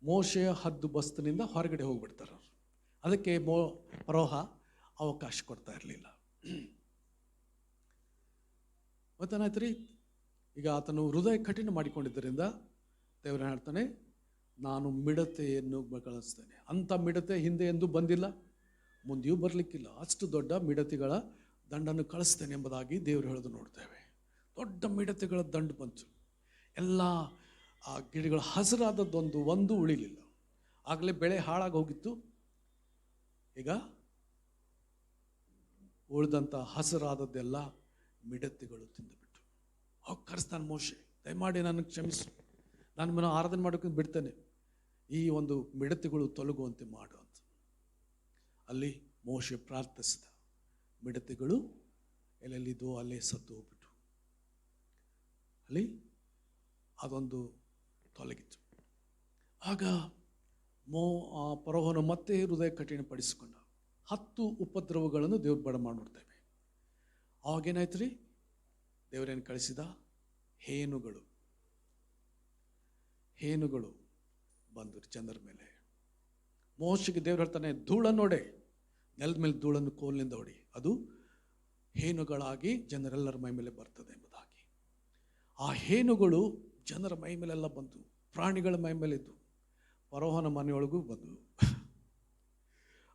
ಮೋಶೆಯ ಹದ್ದು ಬಸ್ತಿನಿಂದ ಹೊರಗಡೆ ಹೋಗ್ಬಿಡ್ತಾರೆ ಅವರು. ಅದಕ್ಕೆ ಫರೋಹ ಅವಕಾಶ ಕೊಡ್ತಾ ಇರಲಿಲ್ಲ. ಮತ್ತೇನಾಯ್ತು ರೀ, ಈಗ ಆತನು ಹೃದಯ ಕಠಿಣ ಮಾಡಿಕೊಂಡಿದ್ದರಿಂದ ದೇವರು ಹೇಳ್ತಾನೆ, ನಾನು ಮಿಡತೆಯನ್ನು ಕಳಿಸ್ತೇನೆ. ಅಂಥ ಮಿಡತೆ ಹಿಂದೆ ಎಂದೂ ಬಂದಿಲ್ಲ, ಮುಂದೆಯೂ ಬರಲಿಕ್ಕಿಲ್ಲ. ಅಷ್ಟು ದೊಡ್ಡ ಮಿಡತೆಗಳ ದಂಡನ್ನು ಕಳಿಸ್ತೇನೆ ಎಂಬುದಾಗಿ ದೇವರು ಹೇಳೋದು ನೋಡ್ತೇವೆ. ದೊಡ್ಡ ಮಿಡತೆಗಳ ದಂಡು ಬಂತು. ಎಲ್ಲ ಆ ಗಿಡಗಳ ಹಸಿರಾದದ್ದೊಂದು ಉಳಿಲಿಲ್ಲ. ಆಗಲೇ ಬೆಳೆ ಹಾಳಾಗಿ ಹೋಗಿತ್ತು. ಈಗ ಉಳಿದಂಥ ಹಸಿರಾದದ್ದೆಲ್ಲ ಮಿಡತೆಗಳು ತಿಂದುಬಿಟ್ಟು. ಹೋಗಿ ಕರೆಸ್ತಾನೆ ಮೋಶೆ, ದಯಮಾಡಿ ನನಗೆ ಕ್ಷಮಿಸು, ನಾನು ನಿಮ್ಮನ್ನು ಆರಾಧನೆ ಮಾಡೋಕ್ಕೆ ಬಿಡ್ತೇನೆ, ಈ ಒಂದು ಮಿಡತೆಗಳು ತೊಲಗುವಂತೆ ಮಾಡು ಅಂತ. ಅಲ್ಲಿ ಮೋಶೆ ಪ್ರಾರ್ಥಿಸಿದ. ಮಿಡತೆಗಳು ಎಲ್ಲೆಲ್ಲಿದ್ದೋ ಅಲ್ಲೇ ಸತ್ತು ಹೋಗ್ಬಿಟ್ಟು ಅಲ್ಲಿ ಅದೊಂದು ತೊಲಗಿತ್ತು. ಆಗ ಫರೋಹನು ಮತ್ತೆ ಹೃದಯ ಕಠಿಣಪಡಿಸಿಕೊಂಡ. 10 ಉಪದ್ರವಗಳನ್ನು ದೇವ್ರು ಬಡ ಮಾಡಿ ನೋಡ್ತೇವೆ. ಅವಾಗೇನಾಯ್ತು ರೀ, ದೇವರೇನು ಕಳಿಸಿದ? ಹೇನುಗಳು ಬಂದರು ಜನರ ಮೇಲೆ. ಮೋಶೆಗೆ ದೇವ್ರು ಹೇಳ್ತಾನೆ, ಧೂಳನ್ನು ಹೊಡೆ, ನೆಲದ ಮೇಲೆ ಧೂಳನ್ನು ಕೋಲಿನಿಂದ ಹೊಡಿ, ಅದು ಹೇನುಗಳಾಗಿ ಜನರೆಲ್ಲರ ಮೈ ಮೇಲೆ ಬರ್ತದೆ ಎಂಬುದಾಗಿ. ಆ ಹೇನುಗಳು ಜನರ ಮೈ ಮೇಲೆಲ್ಲ ಬಂದು, ಪ್ರಾಣಿಗಳ ಮೈ ಮೇಲೆ ಇದ್ದು, ಫರೋಹನ ಮನೆಯೊಳಗೂ ಬಂದು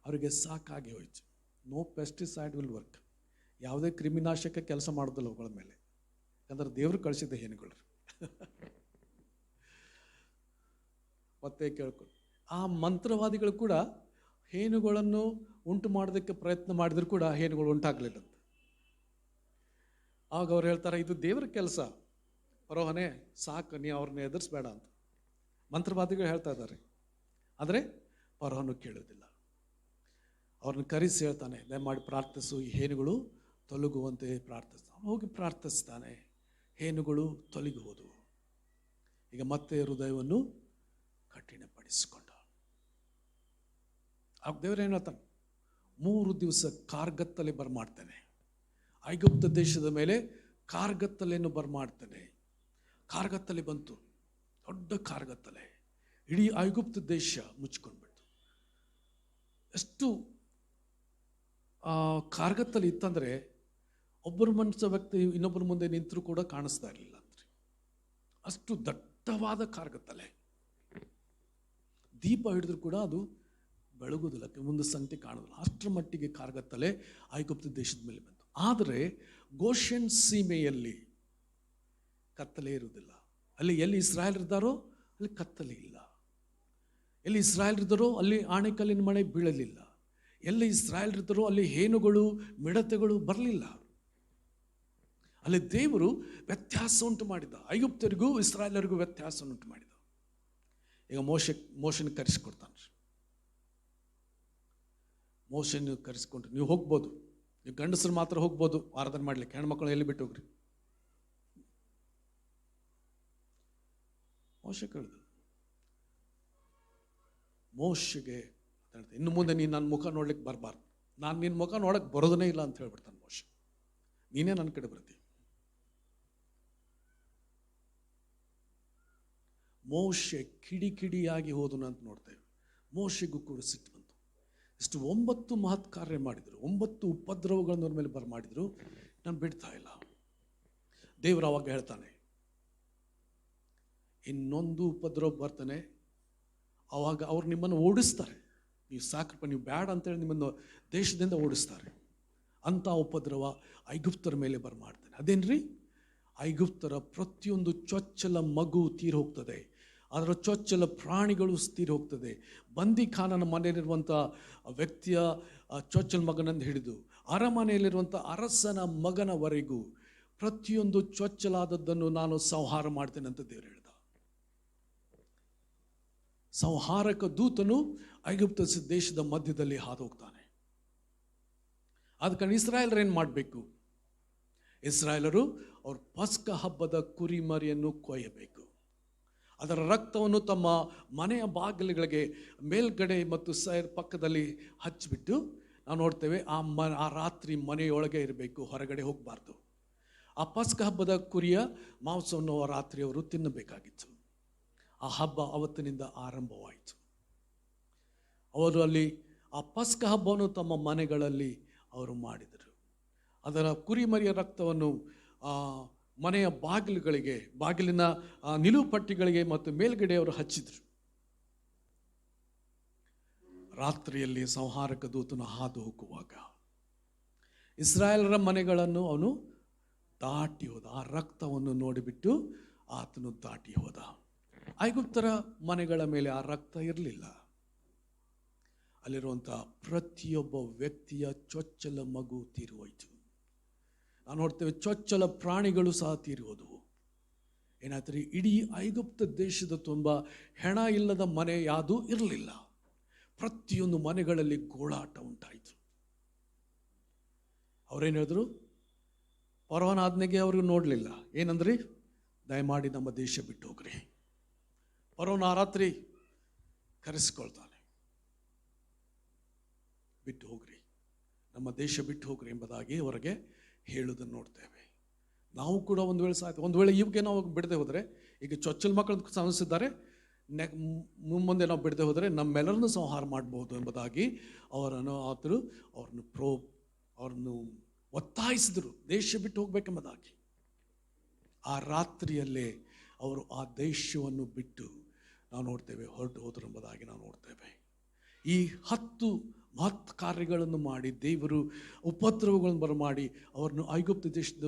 ಅವರಿಗೆ ಸಾಕಾಗಿ ಹೋಯ್ತು. No pesticide will work. ಯಾವುದೇ ಕ್ರಿಮಿನಾಶಕ ಕೆಲಸ ಮಾಡೋದಿಲ್ಲ ಅವುಗಳ ಮೇಲೆ, ಯಾಕಂದ್ರೆ ದೇವರು ಕಳಿಸಿದ ಹೇನುಗಳು. ಮತ್ತೆ ಕೇಳ್ಕೊಂಡು ಆ ಮಂತ್ರವಾದಿಗಳು ಕೂಡ ಹೇನುಗಳನ್ನು ಉಂಟು ಮಾಡೋದಕ್ಕೆ ಪ್ರಯತ್ನ ಮಾಡಿದ್ರು ಕೂಡ ಹೇನುಗಳು ಉಂಟಾಗಲಿಲ್ಲಂತ. ಆಗ ಅವ್ರು ಹೇಳ್ತಾರೆ, ಇದು ದೇವರ ಕೆಲಸ, ಫರೋಹನೇ ಸಾಕು, ನೀವು ಅವ್ರನ್ನ ಎದುರಿಸ್ಬೇಡ ಅಂತ ಮಂತ್ರವಾದಿಗಳು ಹೇಳ್ತಾ ಇದ್ದಾರೆ. ಆದರೆ ಫರೋಹನು ಕೇಳೋದಿಲ್ಲ. ಅವ್ರನ್ನ ಕರೆಸಿ ಹೇಳ್ತಾನೆ, ದಯಮಾಡಿ ಪ್ರಾರ್ಥಿಸು, ಈ ಹೇನುಗಳು ತೊಲಗುವಂತೆ ಪ್ರಾರ್ಥಿಸ್ತಾನೆ. ಹೋಗಿ ಪ್ರಾರ್ಥಿಸ್ತಾನೆ, ಹೇನುಗಳು ತೊಲಗಿ ಹೋದವು. ಈಗ ಮತ್ತೆ ಹೃದಯವನ್ನು ಕಠಿಣಪಡಿಸಿಕೊಂಡ. ಆಗ ದೇವರೇನು ಹೇಳ್ತಾನೆ, 3 ದಿವಸ ಕಾರ್ಗತ್ತಲೆ ಬರಮಾಡ್ತೇನೆ, ಐಗುಪ್ತ ದೇಶದ ಮೇಲೆ ಕಾರ್ಗತ್ತಲೆಯನ್ನು ಬರಮಾಡ್ತೇನೆ. ಕಾರ್ಗತ್ತಲೆ ಬಂತು, ದೊಡ್ಡ ಕಾರ್ಗತ್ತಲೆ, ಇಡೀ ಐಗುಪ್ತ ದೇಶ ಮುಚ್ಕೊಂಡ್ಬಿಡ್ತು. ಎಷ್ಟು ಕಾರ್ಗತ್ತಲೆ ಇತ್ತಂದರೆ ಒಬ್ಬರು ವ್ಯಕ್ತಿ ಇನ್ನೊಬ್ಬರ ಮುಂದೆ ನಿಂತರೂ ಕೂಡ ಕಾಣಿಸ್ತಾ ಇರಲಿಲ್ಲ ಅಂದ್ರೆ, ಅಷ್ಟು ದಟ್ಟವಾದ ಕಾರ್ಗತ್ತಲೆ. ದೀಪ ಹಿಡಿದ್ರು ಕೂಡ ಅದು ಬೆಳಗುವುದಿಲ್ಲ, ಮುಂದೆ ಸಂಗತಿ ಕಾಣೋದಿಲ್ಲ. ಅಷ್ಟರ ಮಟ್ಟಿಗೆ ಕಾರ್ಗತ್ತಲೆ ಐಗುಪ್ತ ದೇಶದ ಮೇಲೆ ಬಂತು. ಆದರೆ ಗೋಷೆನ್ ಸೀಮೆಯಲ್ಲಿ ಕತ್ತಲೆ ಇರುವುದಿಲ್ಲ. ಅಲ್ಲಿ ಎಲ್ಲಿ ಇಸ್ರಾಯೇಲ್ ಇದ್ದಾರೋ ಅಲ್ಲಿ ಕತ್ತಲೆ ಇಲ್ಲ. ಎಲ್ಲಿ ಇಸ್ರಾಯೇಲ್ ಇದ್ದಾರೋ ಅಲ್ಲಿ ಆಣೆಕಲ್ಲಿನ ಮಳೆ ಬೀಳಲಿಲ್ಲ. ಎಲ್ಲಿ ಇಸ್ರಾಯೇಲ್ ಇದ್ದಾರೋ ಅಲ್ಲಿ ಹೇನುಗಳು ಮಿಡತೆಗಳು ಬರಲಿಲ್ಲ. ಅಲ್ಲಿ ದೇವರು ವ್ಯತ್ಯಾಸ ಉಂಟು ಮಾಡಿದ. ಐಗುಪ್ತರಿಗೂ ಇಸ್ರಾಯೇಲರಿಗೂ ವ್ಯತ್ಯಾಸ ಉಂಟು ಮಾಡಿದ. ಈಗ ಮೋಶೆನ ಕರೆಸಿಕೊಡ್ತಾನೆ. ಮೋಶೆನ ಕರೆಸಿಕೊಂಡ್ರೆ, ನೀವು ಹೋಗ್ಬೋದು, ನೀವು ಗಂಡಸರು ಮಾತ್ರ ಹೋಗ್ಬೋದು ಆರಾಧನೆ ಮಾಡ್ಲಿಕ್ಕೆ, ಹೆಣ್ಮಕ್ಳು ಎಲ್ಲಿ ಬಿಟ್ಟು ಹೋಗ್ರಿ. ಮೋಶೆ ಕೇಳಿದ. ಮೋಶೆಗೆ ಇನ್ನು ಮುಂದೆ ನೀನು ನನ್ನ ಮುಖ ನೋಡ್ಲಿಕ್ಕೆ ಬರಬಾರ್ದು, ನಾನು ನಿನ್ನ ಮುಖ ನೋಡಕ್ಕೆ ಬರೋದನ್ನೇ ಇಲ್ಲ ಅಂತ ಹೇಳ್ಬಿಡ್ತಾನೆ ಮೋಶೆ. ನೀನೇ ನನ್ನ ಕಡೆ ಬರ್ತೀವಿ. ಮೋಶೆ ಕಿಡಿಯಾಗಿ ಹೋದನು ಅಂತ ನೋಡ್ತೇವೆ. ಮೋಶೆಗೂ ಕೂಡ ಸಿಟ್ಟು ಬಂತು. ಇಷ್ಟು 9 ಮಹತ್ ಕಾರ್ಯ ಮಾಡಿದರು, 9 ಉಪದ್ರವಗಳನ್ನು ಅವ್ರ ಮೇಲೆ ಬರಮಾಡಿದ್ರು, ನಾನು ಬಿಡ್ತಾ ಇಲ್ಲ. ದೇವರು ಅವಾಗ ಹೇಳ್ತಾನೆ, ಇನ್ನೊಂದು ಉಪದ್ರವ ಬರ್ತಾನೆ, ಅವಾಗ ಅವ್ರು ನಿಮ್ಮನ್ನು ಓಡಿಸ್ತಾರೆ. ನೀವು ಸಾಕಪ್ಪ, ನೀವು ಬ್ಯಾಡ ಅಂತೇಳಿ ನಿಮ್ಮನ್ನು ದೇಶದಿಂದ ಓಡಿಸ್ತಾರೆ. ಅಂಥ ಉಪದ್ರವ ಐಗುಪ್ತರ ಮೇಲೆ ಬರಮಾಡ್ತಾನೆ. ಅದೇನ್ರಿ, ಐಗುಪ್ತರ ಪ್ರತಿಯೊಂದು ಚೊಚ್ಚಲ ಮಗು ತೀರಿ ಹೋಗ್ತದೆ, ಅದರ ಚೊಚ್ಚಲ ಪ್ರಾಣಿಗಳು ತೀರಿ ಹೋಗ್ತದೆ. ಬಂದಿಖಾನನ ಮನೆಯಲ್ಲಿರುವಂಥ ವ್ಯಕ್ತಿಯ ಚೊಚ್ಚಲ ಮಗನಂದು ಹಿಡಿದು ಅರಮನೆಯಲ್ಲಿರುವಂಥ ಅರಸನ ಮಗನವರೆಗೂ ಪ್ರತಿಯೊಂದು ಚೊಚ್ಚಲಾದದ್ದನ್ನು ನಾನು ಸಂಹಾರ ಮಾಡ್ತೇನೆ ಅಂತ ದೇವರು ಹೇಳಿದ. ಸಂಹಾರಕ ದೂತನು ಐಗುಪ್ತ ದೇಶದ ಮಧ್ಯದಲ್ಲಿ ಹಾದು ಹೋಗ್ತಾನೆ. ಆದ ಕಾರಣ ಇಸ್ರಾಯೇಲರು ಏನು ಮಾಡಬೇಕು? ಇಸ್ರಾಯೇಲರು ಅವ್ರ ಪಸ್ಕ ಹಬ್ಬದ ಕುರಿಮರಿಯನ್ನು ಕೊಯ್ಯಬೇಕು. ಅದರ ರಕ್ತವನ್ನು ತಮ್ಮ ಮನೆಯ ಬಾಗಿಲುಗಳಿಗೆ ಮೇಲ್ಗಡೆ ಮತ್ತು ಪಕ್ಕದಲ್ಲಿ ಹಚ್ಚಿಬಿಟ್ಟು ನಾವು ನೋಡ್ತೇವೆ ಆ ರಾತ್ರಿ ಮನೆಯೊಳಗೆ ಇರಬೇಕು, ಹೊರಗಡೆ ಹೋಗಬಾರ್ದು. ಆ ಪಸ್ಕ ಹಬ್ಬದ ಕುರಿಯ ಮಾಂಸವನ್ನು ರಾತ್ರಿ ಅವರು ತಿನ್ನಬೇಕಾಗಿತ್ತು. ಆ ಹಬ್ಬ ಅವತ್ತಿನಿಂದ ಆರಂಭವಾಯಿತು. ಅವರು ಅಲ್ಲಿ ಆ ಪಸ್ಕ ಹಬ್ಬವನ್ನು ತಮ್ಮ ಮನೆಗಳಲ್ಲಿ ಅವರು ಮಾಡಿದರು. ಅದರ ಕುರಿಮರಿಯ ರಕ್ತವನ್ನು ಮನೆಯ ಬಾಗಿಲಿನ ನಿಲುವು ಪಟ್ಟಿಗಳಿಗೆ ಮತ್ತು ಮೇಲ್ಗಡೆ ಅವರು ಹಚ್ಚಿದರು. ರಾತ್ರಿಯಲ್ಲಿ ಸಂಹಾರಕ ದೂತನು ಹಾದು ಹೋಗುವಾಗ ಇಸ್ರಾಯೇಲರ ಮನೆಗಳನ್ನು ಅವನು ದಾಟಿ ಹೋದ. ಆ ರಕ್ತವನ್ನು ನೋಡಿಬಿಟ್ಟು ಆತನು ದಾಟಿ ಹೋದ. ಐಗುಪ್ತರ ಮನೆಗಳ ಮೇಲೆ ಆ ರಕ್ತ ಇರಲಿಲ್ಲ. ಅಲ್ಲಿರುವಂತಹ ಪ್ರತಿಯೊಬ್ಬ ವ್ಯಕ್ತಿಯ ಚೊಚ್ಚಲ ಮಗು ತೀರಿ ಹೋಯಿತು. ನಾವು ನೋಡ್ತೇವೆ ಚೊಚ್ಚಲ ಪ್ರಾಣಿಗಳು ಸಹ ತೀರಿ ಹೋದವು. ಏನಾಯ್ತು? ಇಡೀ ಐಗುಪ್ತ ದೇಶದ ತುಂಬ ಹೆಣ ಇಲ್ಲದ ಮನೆ ಯಾವುದೂ ಇರಲಿಲ್ಲ. ಪ್ರತಿಯೊಂದು ಮನೆಗಳಲ್ಲಿ ಗೋಳಾಟ ಉಂಟಾಯಿತು. ಅವರೇನು ಹೇಳಿದ್ರು? ಫರೋಹನ ಆಜ್ಞೆಗೆ ಅವ್ರಿಗೆ ನೋಡಲಿಲ್ಲ. ಏನಂದ್ರಿ? ದಯಮಾಡಿ ನಮ್ಮ ದೇಶ ಬಿಟ್ಟು ಹೋಗ್ರಿ. ಫರೋಹನ ಆ ರಾತ್ರಿ ಕರೆಸಿಕೊಳ್ತಾನೆ, ಬಿಟ್ಟು ಹೋಗ್ರಿ, ನಮ್ಮ ದೇಶ ಬಿಟ್ಟು ಹೋಗ್ರಿ ಎಂಬುದಾಗಿ ಅವರಿಗೆ ಹೇಳುವುದನ್ನು ನೋಡ್ತೇವೆ. ನಾವು ಕೂಡ ಒಂದು ವೇಳೆ ಇವಾಗ ನಾವು ಬಿಡದೆ ಹೋದರೆ, ಈಗ ಚೊಚ್ಚಲ ಮಕ್ಕಳನ್ನು ಸಮಸ್ಯಿದ್ದಾರೆ, ಮುಂದೆ ನಾವು ಬಿಡದೆ ಹೋದರೆ ನಮ್ಮೆಲ್ಲರನ್ನು ಸಂಹಾರ ಮಾಡಬಹುದು ಎಂಬುದಾಗಿ ಅವರನ್ನು ಒತ್ತಾಯಿಸಿದರು, ದೇಶ ಬಿಟ್ಟು ಹೋಗ್ಬೇಕೆಂಬುದಾಗಿ. ಆ ರಾತ್ರಿಯಲ್ಲೇ ಅವರು ಆ ದೇಶವನ್ನು ಬಿಟ್ಟು ನಾವು ನೋಡ್ತೇವೆ ಹೊರಟು ಹೋದರು ಎಂಬುದಾಗಿ ನಾವು ನೋಡ್ತೇವೆ. ಈ 10 ಮಹತ್ ಕಾರ್ಯಗಳನ್ನು ಮಾಡಿ ದೇವರು ಉಪದ್ರವಗಳನ್ನು ಬರಮಾಡಿ ಅವರನ್ನು ಐಗುಪ್ತ ದೇಶದ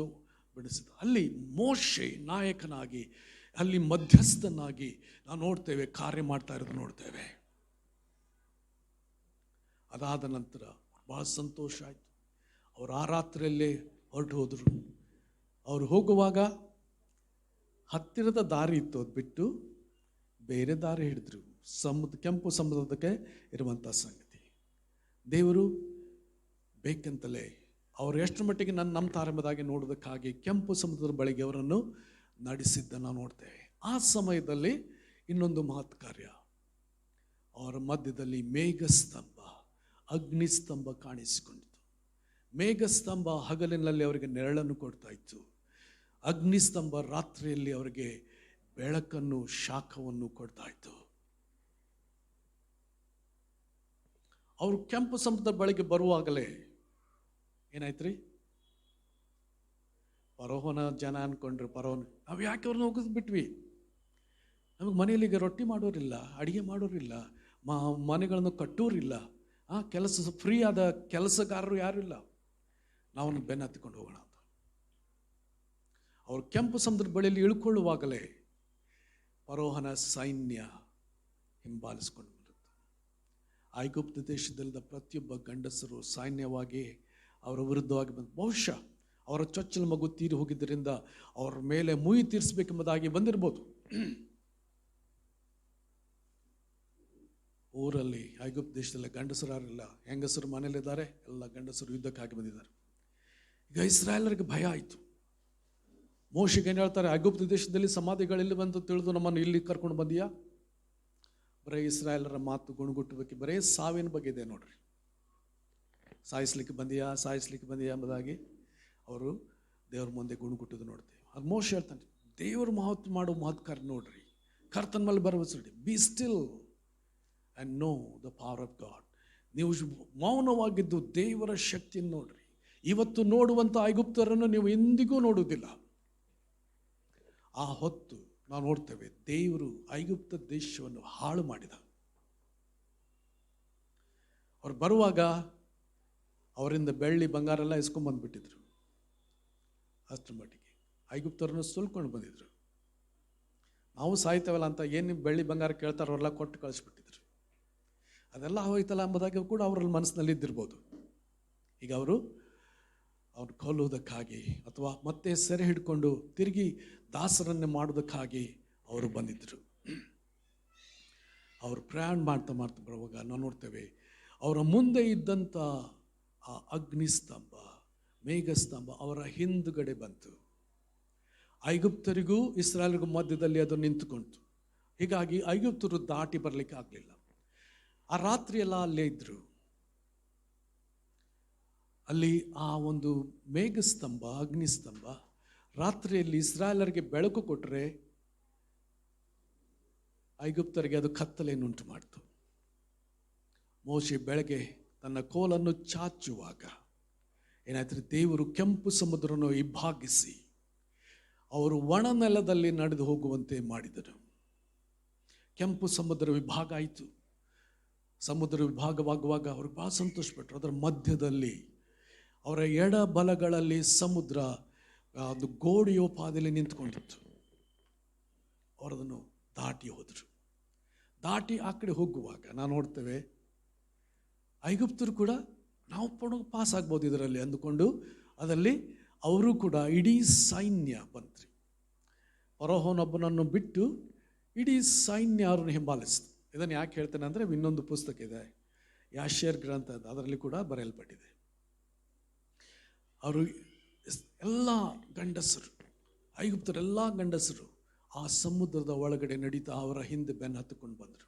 ಬಿಡಿಸಿದ. ಅಲ್ಲಿ ಮೋಶೆ ನಾಯಕನಾಗಿ, ಅಲ್ಲಿ ಮಧ್ಯಸ್ಥನಾಗಿ ನಾವು ನೋಡ್ತೇವೆ ಕಾರ್ಯ ಮಾಡ್ತಾ ಇರೋದು ನೋಡ್ತೇವೆ. ಅದಾದ ನಂತರ ಬಹಳ ಸಂತೋಷ ಆಯಿತು. ಅವರು ಆ ರಾತ್ರಿಯಲ್ಲೇ ಹೊರಟು ಹೋದರು. ಅವರು ಹೋಗುವಾಗ ಹತ್ತಿರದ ದಾರಿ ಇತ್ತು, ಅದು ಬಿಟ್ಟು ಬೇರೆ ದಾರಿ ಹಿಡಿದ್ರು. ಕೆಂಪು ಸಮುದ್ರಕ್ಕೆ ಇರುವಂಥ ಸಂಗತಿ. ದೇವರು ಬೇಕಂತಲೇ ಅವರು ಎಷ್ಟರ ಮಟ್ಟಿಗೆ ನಂಬ್ತಾರೆ ಎಂಬುದಾಗಿ ನೋಡೋದಕ್ಕಾಗಿ ಕೆಂಪು ಸಮುದ್ರದ ಬಳಿಗೆ ಅವರನ್ನು ನಡೆಸಿದ್ದನ್ನು ನೋಡ್ತೇವೆ. ಆ ಸಮಯದಲ್ಲಿ ಇನ್ನೊಂದು ಮಹತ್ ಕಾರ್ಯ, ಅವರ ಮಧ್ಯದಲ್ಲಿ ಮೇಘಸ್ತಂಭ, ಅಗ್ನಿಸ್ತಂಭ ಕಾಣಿಸಿಕೊಂಡಿತು. ಮೇಘಸ್ತಂಭ ಹಗಲಿನಲ್ಲಿ ಅವರಿಗೆ ನೆರಳನ್ನು ಕೊಡ್ತಾ ಇತ್ತು. ಅಗ್ನಿಸ್ತಂಭ ರಾತ್ರಿಯಲ್ಲಿ ಅವರಿಗೆ ಬೆಳಕನ್ನು, ಶಾಖವನ್ನು ಕೊಡ್ತಾ ಇತ್ತು. ಅವರು ಕೆಂಪು ಸಮುದ್ರದ ಬಳಿಗೆ ಬರುವಾಗಲೇ ಏನಾಯ್ತು ರೀ? ಫರೋಹನ ಜನ ಅನ್ಕೊಂಡ್ರು, ನಾವು ಯಾಕೆ ಅವ್ರನ್ನ ಹೋಗೋದು ಬಿಟ್ವಿ? ನಮಗೆ ಮನೆಯಲ್ಲಿ ಈಗ ರೊಟ್ಟಿ ಮಾಡೋರಿಲ್ಲ, ಅಡುಗೆ ಮಾಡೋರಿಲ್ಲ, ಮನೆಗಳನ್ನು ಕಟ್ಟೋರಿಲ್ಲ, ಫ್ರೀ ಆದ ಕೆಲಸಗಾರರು ಯಾರೂ ಇಲ್ಲ, ನಾವು ಬೆನ್ನು ಹತ್ತಿಕೊಂಡು ಹೋಗೋಣ ಅಂತ. ಅವರು ಕೆಂಪು ಸಮುದ್ರದ ಬಳಿಯಲ್ಲಿ ಇಳ್ಕೊಳ್ಳುವಾಗಲೇ ಫರೋಹನ ಸೈನ್ಯ ಹಿಂಬಾಲಿಸ್ಕೊಂಡು ಬರುತ್ತೆ. ಐಗುಪ್ತ ದೇಶದಲ್ಲಿದ್ದ ಪ್ರತಿಯೊಬ್ಬ ಗಂಡಸರು ಸೈನ್ಯವಾಗಿ ಅವರ ವಿರುದ್ಧವಾಗಿ ಬಂದು, ಬಹುಶಃ ಅವರ ಚೊಚ್ಚಲ ಮಗು ತೀರಿ ಹೋಗಿದ್ದರಿಂದ ಅವರ ಮೇಲೆ ಮುಯಿ ತೀರಿಸಬೇಕೆಂಬುದಾಗಿ ಬಂದಿರ್ಬೋದು. ಊರಲ್ಲಿ ಐಗುಪ್ತ ದೇಶದಲ್ಲಿ ಗಂಡಸರು ಯಾರಿಲ್ಲ, ಹೆಂಗಸರು ಮನೇಲಿದ್ದಾರೆ, ಎಲ್ಲ ಗಂಡಸರು ಯುದ್ಧಕ್ಕಾಗಿ ಬಂದಿದ್ದಾರೆ. ಈಗ ಇಸ್ರಾಯೇಲರಿಗೆ ಭಯ ಆಯಿತು. ಮೋಶೆಗೆ ಏನು ಹೇಳ್ತಾರೆ? ಐಗುಪ್ತ ದೇಶದಲ್ಲಿ ಸಮಾಧಿಗಳಲ್ಲಿ ಬಂದು ತಿಳಿದು ನಮ್ಮನ್ನು ಇಲ್ಲಿ ಕರ್ಕೊಂಡು ಬಂದೀಯಾ? ಬರೀ ಇಸ್ರಾಯೇಲರ ಮಾತು ಗುಣಗುಟ್ಟಬೇಕು, ಬರೀ ಸಾವಿನ ಬಗ್ಗೆ ಇದೆ ನೋಡ್ರಿ. ಸಾಯಿಸ್ಲಿಕ್ಕೆ ಬಂದೀಯಾ ಎಂಬುದಾಗಿ ಅವರು ದೇವ್ರ ಮುಂದೆ ಗುಣಗುಟ್ಟೋದು ನೋಡ್ತೇವೆ. ಅದು ಮೋಶೆ ಹೇಳ್ತಾನೆ, ದೇವರು ಮಾಡೋ ಮಹತ್ಕಾರ ನೋಡ್ರಿ, ಕರ್ತನ ಮೇಲೆ ಭರವಸೆ ಇಡಿ, be still and know the power of God. ನೀವು ಮೌನವಾಗಿದ್ದು ದೇವರ ಶಕ್ತಿಯನ್ನು ನೋಡ್ರಿ. ಇವತ್ತು ನೋಡುವಂಥ ಐಗುಪ್ತರನ್ನು ನೀವು ಎಂದಿಗೂ ನೋಡುವುದಿಲ್ಲ. ಆ ಹೊತ್ತು ನಾವು ನೋಡ್ತೇವೆ ದೇವರು ಐಗುಪ್ತ ದೇಶವನ್ನು ಹಾಳು ಮಾಡಿದ. ಅವ್ರು ಬರುವಾಗ ಅವರಿಂದ ಬೆಳ್ಳಿ ಬಂಗಾರ ಎಲ್ಲ ಇಸ್ಕೊಂಡ್ಬಂದ್ಬಿಟ್ಟಿದ್ರು. ಅಷ್ಟರ ಮಟ್ಟಿಗೆ ಐಗುಪ್ತರನ್ನು ಸುಲ್ಕೊಂಡು ಬಂದಿದ್ರು. ನಾವು ಸಾಯ್ತೇವಲ್ಲ ಅಂತ ಏನು ಬೆಳ್ಳಿ ಬಂಗಾರ ಕೇಳ್ತಾರವರೆಲ್ಲ ಕೊಟ್ಟು ಕಳಿಸ್ಬಿಟ್ಟಿದ್ರು. ಅದೆಲ್ಲ ಹೋಯ್ತಲ್ಲ ಎಂಬುದಾಗಿ ಕೂಡ ಅವರಲ್ಲಿ ಮನಸ್ಸಿನಲ್ಲಿ ಇದ್ದಿರ್ಬೋದು. ಈಗ ಅವರು ಕೊಲ್ಲುವುದಕ್ಕಾಗಿ ಅಥವಾ ಮತ್ತೆ ಸೆರೆ ಹಿಡ್ಕೊಂಡು ತಿರುಗಿ ದಾಸರನ್ನೇ ಮಾಡೋದಕ್ಕಾಗಿ ಅವರು ಬಂದಿದ್ದರು. ಅವರು ಪ್ರಯಾಣ ಮಾಡ್ತಾ ಬರುವಾಗ ನಾವು ನೋಡ್ತೇವೆ ಅವರ ಮುಂದೆ ಇದ್ದಂಥ ಆ ಅಗ್ನಿಸ್ತಂಭ ಮೇಘಸ್ತಂಭ ಅವರ ಹಿಂದುಗಡೆ ಬಂತು. ಐಗುಪ್ತರಿಗೂ ಇಸ್ರಾಯೇಲ್ರಿಗೂ ಮಧ್ಯದಲ್ಲಿ ಅದು ನಿಂತುಕೊಂತು. ಹೀಗಾಗಿ ಐಗುಪ್ತರು ದಾಟಿ ಬರಲಿಕ್ಕೆ ಆಗಲಿಲ್ಲ. ಆ ರಾತ್ರಿ ಎಲ್ಲ ಅಲ್ಲೇ ಇದ್ರು. ಅಲ್ಲಿ ಆ ಒಂದು ಮೇಘಸ್ತಂಭ ಅಗ್ನಿಸ್ತಂಭ ರಾತ್ರಿಯಲ್ಲಿ ಇಸ್ರಾಯೇಲರಿಗೆ ಬೆಳಕು ಕೊಟ್ಟರೆ ಐಗುಪ್ತರಿಗೆ ಅದು ಕತ್ತಲೆಯನ್ನುಂಟು ಮಾಡಿತು. ಮೋಶೆ ಬೆಳಗ್ಗೆ ತನ್ನ ಕೋಲನ್ನು ಚಾಚುವಾಗ ಏನಾಯ್ತು, ದೇವರು ಕೆಂಪು ಸಮುದ್ರವನ್ನು ಇಬ್ಬಾಗಿಸಿ ಅವರು ಒಣ ನೆಲದಲ್ಲಿ ನಡೆದು ಹೋಗುವಂತೆ ಮಾಡಿದರು. ಕೆಂಪು ಸಮುದ್ರ ವಿಭಾಗ ಆಯಿತು. ಸಮುದ್ರ ವಿಭಾಗವಾಗುವಾಗ ಅವರು ಭಾಳ ಸಂತೋಷಪಟ್ಟರು. ಅದರ ಮಧ್ಯದಲ್ಲಿ ಅವರ ಎಡ ಬಲಗಳಲ್ಲಿ ಸಮುದ್ರ ಒಂದು ಗೋಡೆಯೋಪಾದಿಯಲ್ಲಿ ನಿಂತ್ಕೊಂಡಿತ್ತು. ಅವರದನ್ನು ದಾಟಿ ಹೋದರು. ದಾಟಿ ಆ ಕಡೆ ಹೋಗುವಾಗ ನಾವು ನೋಡ್ತೇವೆ, ಐಗುಪ್ತರು ಕೂಡ ನಾವು ಪಾಸ್ ಆಗ್ಬೋದು ಇದರಲ್ಲಿ ಅಂದುಕೊಂಡು ಅದರಲ್ಲಿ ಅವರು ಕೂಡ ಇಡೀ ಸೈನ್ಯ ಬಂತ್ರಿ. ಫರೋಹನೊಬ್ಬನನ್ನು ಬಿಟ್ಟು ಇಡೀ ಸೈನ್ಯ ಅವರನ್ನು ಹಿಂಬಾಲಿಸಿತು. ಇದನ್ನು ಯಾಕೆ ಹೇಳ್ತೇನೆ ಅಂದರೆ, ಇನ್ನೊಂದು ಪುಸ್ತಕ ಇದೆ, ಯಾಷೇರ್ ಗ್ರಂಥ, ಅದರಲ್ಲಿ ಕೂಡ ಬರೆಯಲ್ಪಟ್ಟಿದೆ. ಅವರು ಎಲ್ಲ ಗಂಡಸರು, ಐಗುಪ್ತರೆಲ್ಲ ಗಂಡಸರು ಆ ಸಮುದ್ರದ ಒಳಗಡೆ ನಡೀತಾ ಅವರ ಹಿಂದೆ ಬೆನ್ನು ಹತ್ತುಕೊಂಡು ಬಂದರು.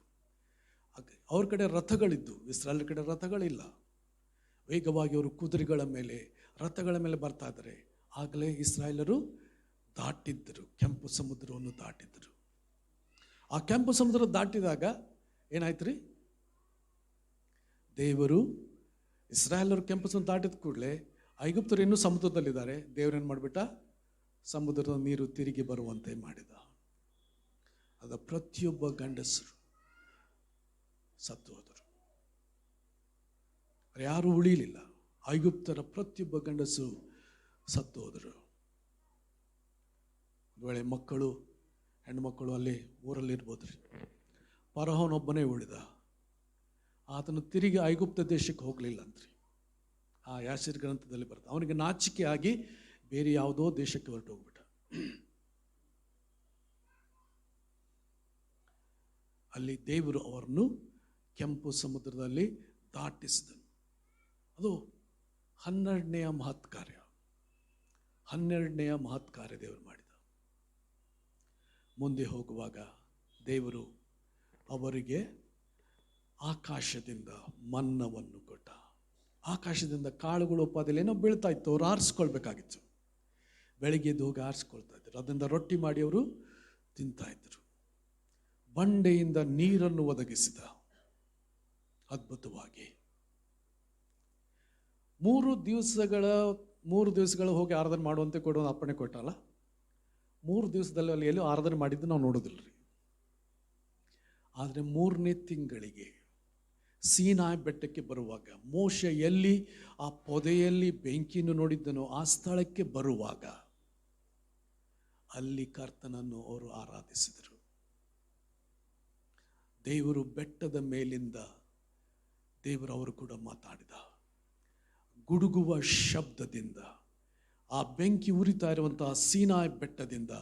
ಅವ್ರ ಕಡೆ ರಥಗಳಿದ್ದು, ಇಸ್ರಾಯೇಲ್ ಕಡೆ ರಥಗಳಿಲ್ಲ. ವೇಗವಾಗಿ ಅವರು ಕುದುರೆಗಳ ಮೇಲೆ ರಥಗಳ ಮೇಲೆ ಬರ್ತಾ ಇದ್ದಾರೆ. ಆಗಲೇ ಇಸ್ರಾಯೇಲರು ದಾಟಿದ್ದರು, ಕೆಂಪು ಸಮುದ್ರವನ್ನು ದಾಟಿದ್ದರು. ಆ ಕೆಂಪು ಸಮುದ್ರ ದಾಟಿದಾಗ ಏನಾಯ್ತು ರೀ, ದೇವರು ಇಸ್ರಾಯೇಲರು ಕೆಂಪು ಸಮುದ್ರ ದಾಟಿದ ಕೂಡಲೇ ಐಗುಪ್ತರು ಇನ್ನೂ ಸಮುದ್ರದಲ್ಲಿದ್ದಾರೆ. ದೇವರೇನು ಮಾಡಿಬಿಟ್ಟ, ಸಮುದ್ರದ ನೀರು ತಿರುಗಿ ಬರುವಂತೆ ಮಾಡಿದ. ಅದ ಪ್ರತಿಯೊಬ್ಬ ಗಂಡಸರು ಸತ್ತು ಹೋದರು. ಯಾರೂ ಉಳಿಯಲಿಲ್ಲ. ಐಗುಪ್ತರ ಪ್ರತಿಯೊಬ್ಬ ಗಂಡಸರು ಸತ್ತು ಹೋದರು. ಒಂದು ವೇಳೆ ಮಕ್ಕಳು, ಹೆಣ್ಣುಮಕ್ಕಳು ಅಲ್ಲಿ ಊರಲ್ಲಿ ಇರ್ಬೋದು ರೀ. ಫರೋಹನೊಬ್ಬನೇ ಉಳಿದ. ಆತನು ತಿರುಗಿ ಐಗುಪ್ತ ದೇಶಕ್ಕೆ ಹೋಗಲಿಲ್ಲ ಅಂತ್ರಿ. ಆ ಯಾಷೇರ್ ಗ್ರಂಥದಲ್ಲಿ ಬರ್ತದೆ. ಅವನಿಗೆ ನಾಚಿಕೆ ಆಗಿ ಬೇರೆ ಯಾವುದೋ ದೇಶಕ್ಕೆ ಹೊರಟು ಹೋಗ್ಬಿಟ್ಟ. ಅಲ್ಲಿ ದೇವರು ಅವರನ್ನು ಕೆಂಪು ಸಮುದ್ರದಲ್ಲಿ ದಾಟಿಸಿದನು. ಅದು 12ನೇ ಮಹತ್ ಕಾರ್ಯ. 12ನೇ ಮಹತ್ ಕಾರ್ಯ ದೇವರು ಮಾಡಿದ. ಮುಂದೆ ಹೋಗುವಾಗ ದೇವರು ಅವರಿಗೆ ಆಕಾಶದಿಂದ ಮನ್ನವನ್ನು ಕೊಟ್ಟ. ಆಕಾಶದಿಂದ ಕಾಳುಗಳು ಉಪಾದಿಯಲ್ಲಿ ಏನೋ ಬೀಳ್ತಾ ಇತ್ತು. ಅವ್ರು ಆರಿಸ್ಕೊಳ್ಬೇಕಾಗಿತ್ತು. ಬೆಳಿಗ್ಗೆ ಎದ್ದು ಹೋಗಿ ಆರಿಸ್ಕೊಳ್ತಾ ಇದ್ರು. ಅದರಿಂದ ರೊಟ್ಟಿ ಮಾಡಿ ಅವರು ತಿಂತಾ ಇದ್ರು. ಬಂಡೆಯಿಂದ ನೀರನ್ನು ಒದಗಿಸಿದ ಅದ್ಭುತವಾಗಿ. 3 ದಿವಸಗಳು ಹೋಗಿ ಆರಾಧನೆ ಮಾಡುವಂತೆ ಕೊಡುವ ಅಪ್ಪಣೆ ಕೊಟ್ಟಲ್ಲ. 3 ದಿವಸದಲ್ಲಿ ಅಲ್ಲಿ ಎಲ್ಲೂ ಆರಾಧನೆ ಮಾಡಿದ್ದು ನಾವು ನೋಡೋದಿಲ್ಲ ರೀ. ಆದರೆ 3ನೇ ತಿಂಗಳಿಗೆ ಸೀನಾಯಿ ಬೆಟ್ಟಕ್ಕೆ ಬರುವಾಗ, ಮೋಶೆ ಎಲ್ಲಿ ಆ ಪೊದೆಯಲ್ಲಿ ಬೆಂಕಿಯನ್ನು ನೋಡಿದ್ದನೋ ಆ ಸ್ಥಳಕ್ಕೆ ಬರುವಾಗ ಅಲ್ಲಿ ಕರ್ತನನ್ನು ಅವರು ಆರಾಧಿಸಿದರು. ದೇವರು ಬೆಟ್ಟದ ಮೇಲಿಂದ ದೇವರು ಅವರು ಕೂಡ ಮಾತಾಡಿದ. ಗುಡುಗುವ ಶಬ್ದದಿಂದ, ಆ ಬೆಂಕಿ ಉರಿತಾ ಇರುವಂತಹ ಸೀನಾಯಿ ಬೆಟ್ಟದಿಂದ,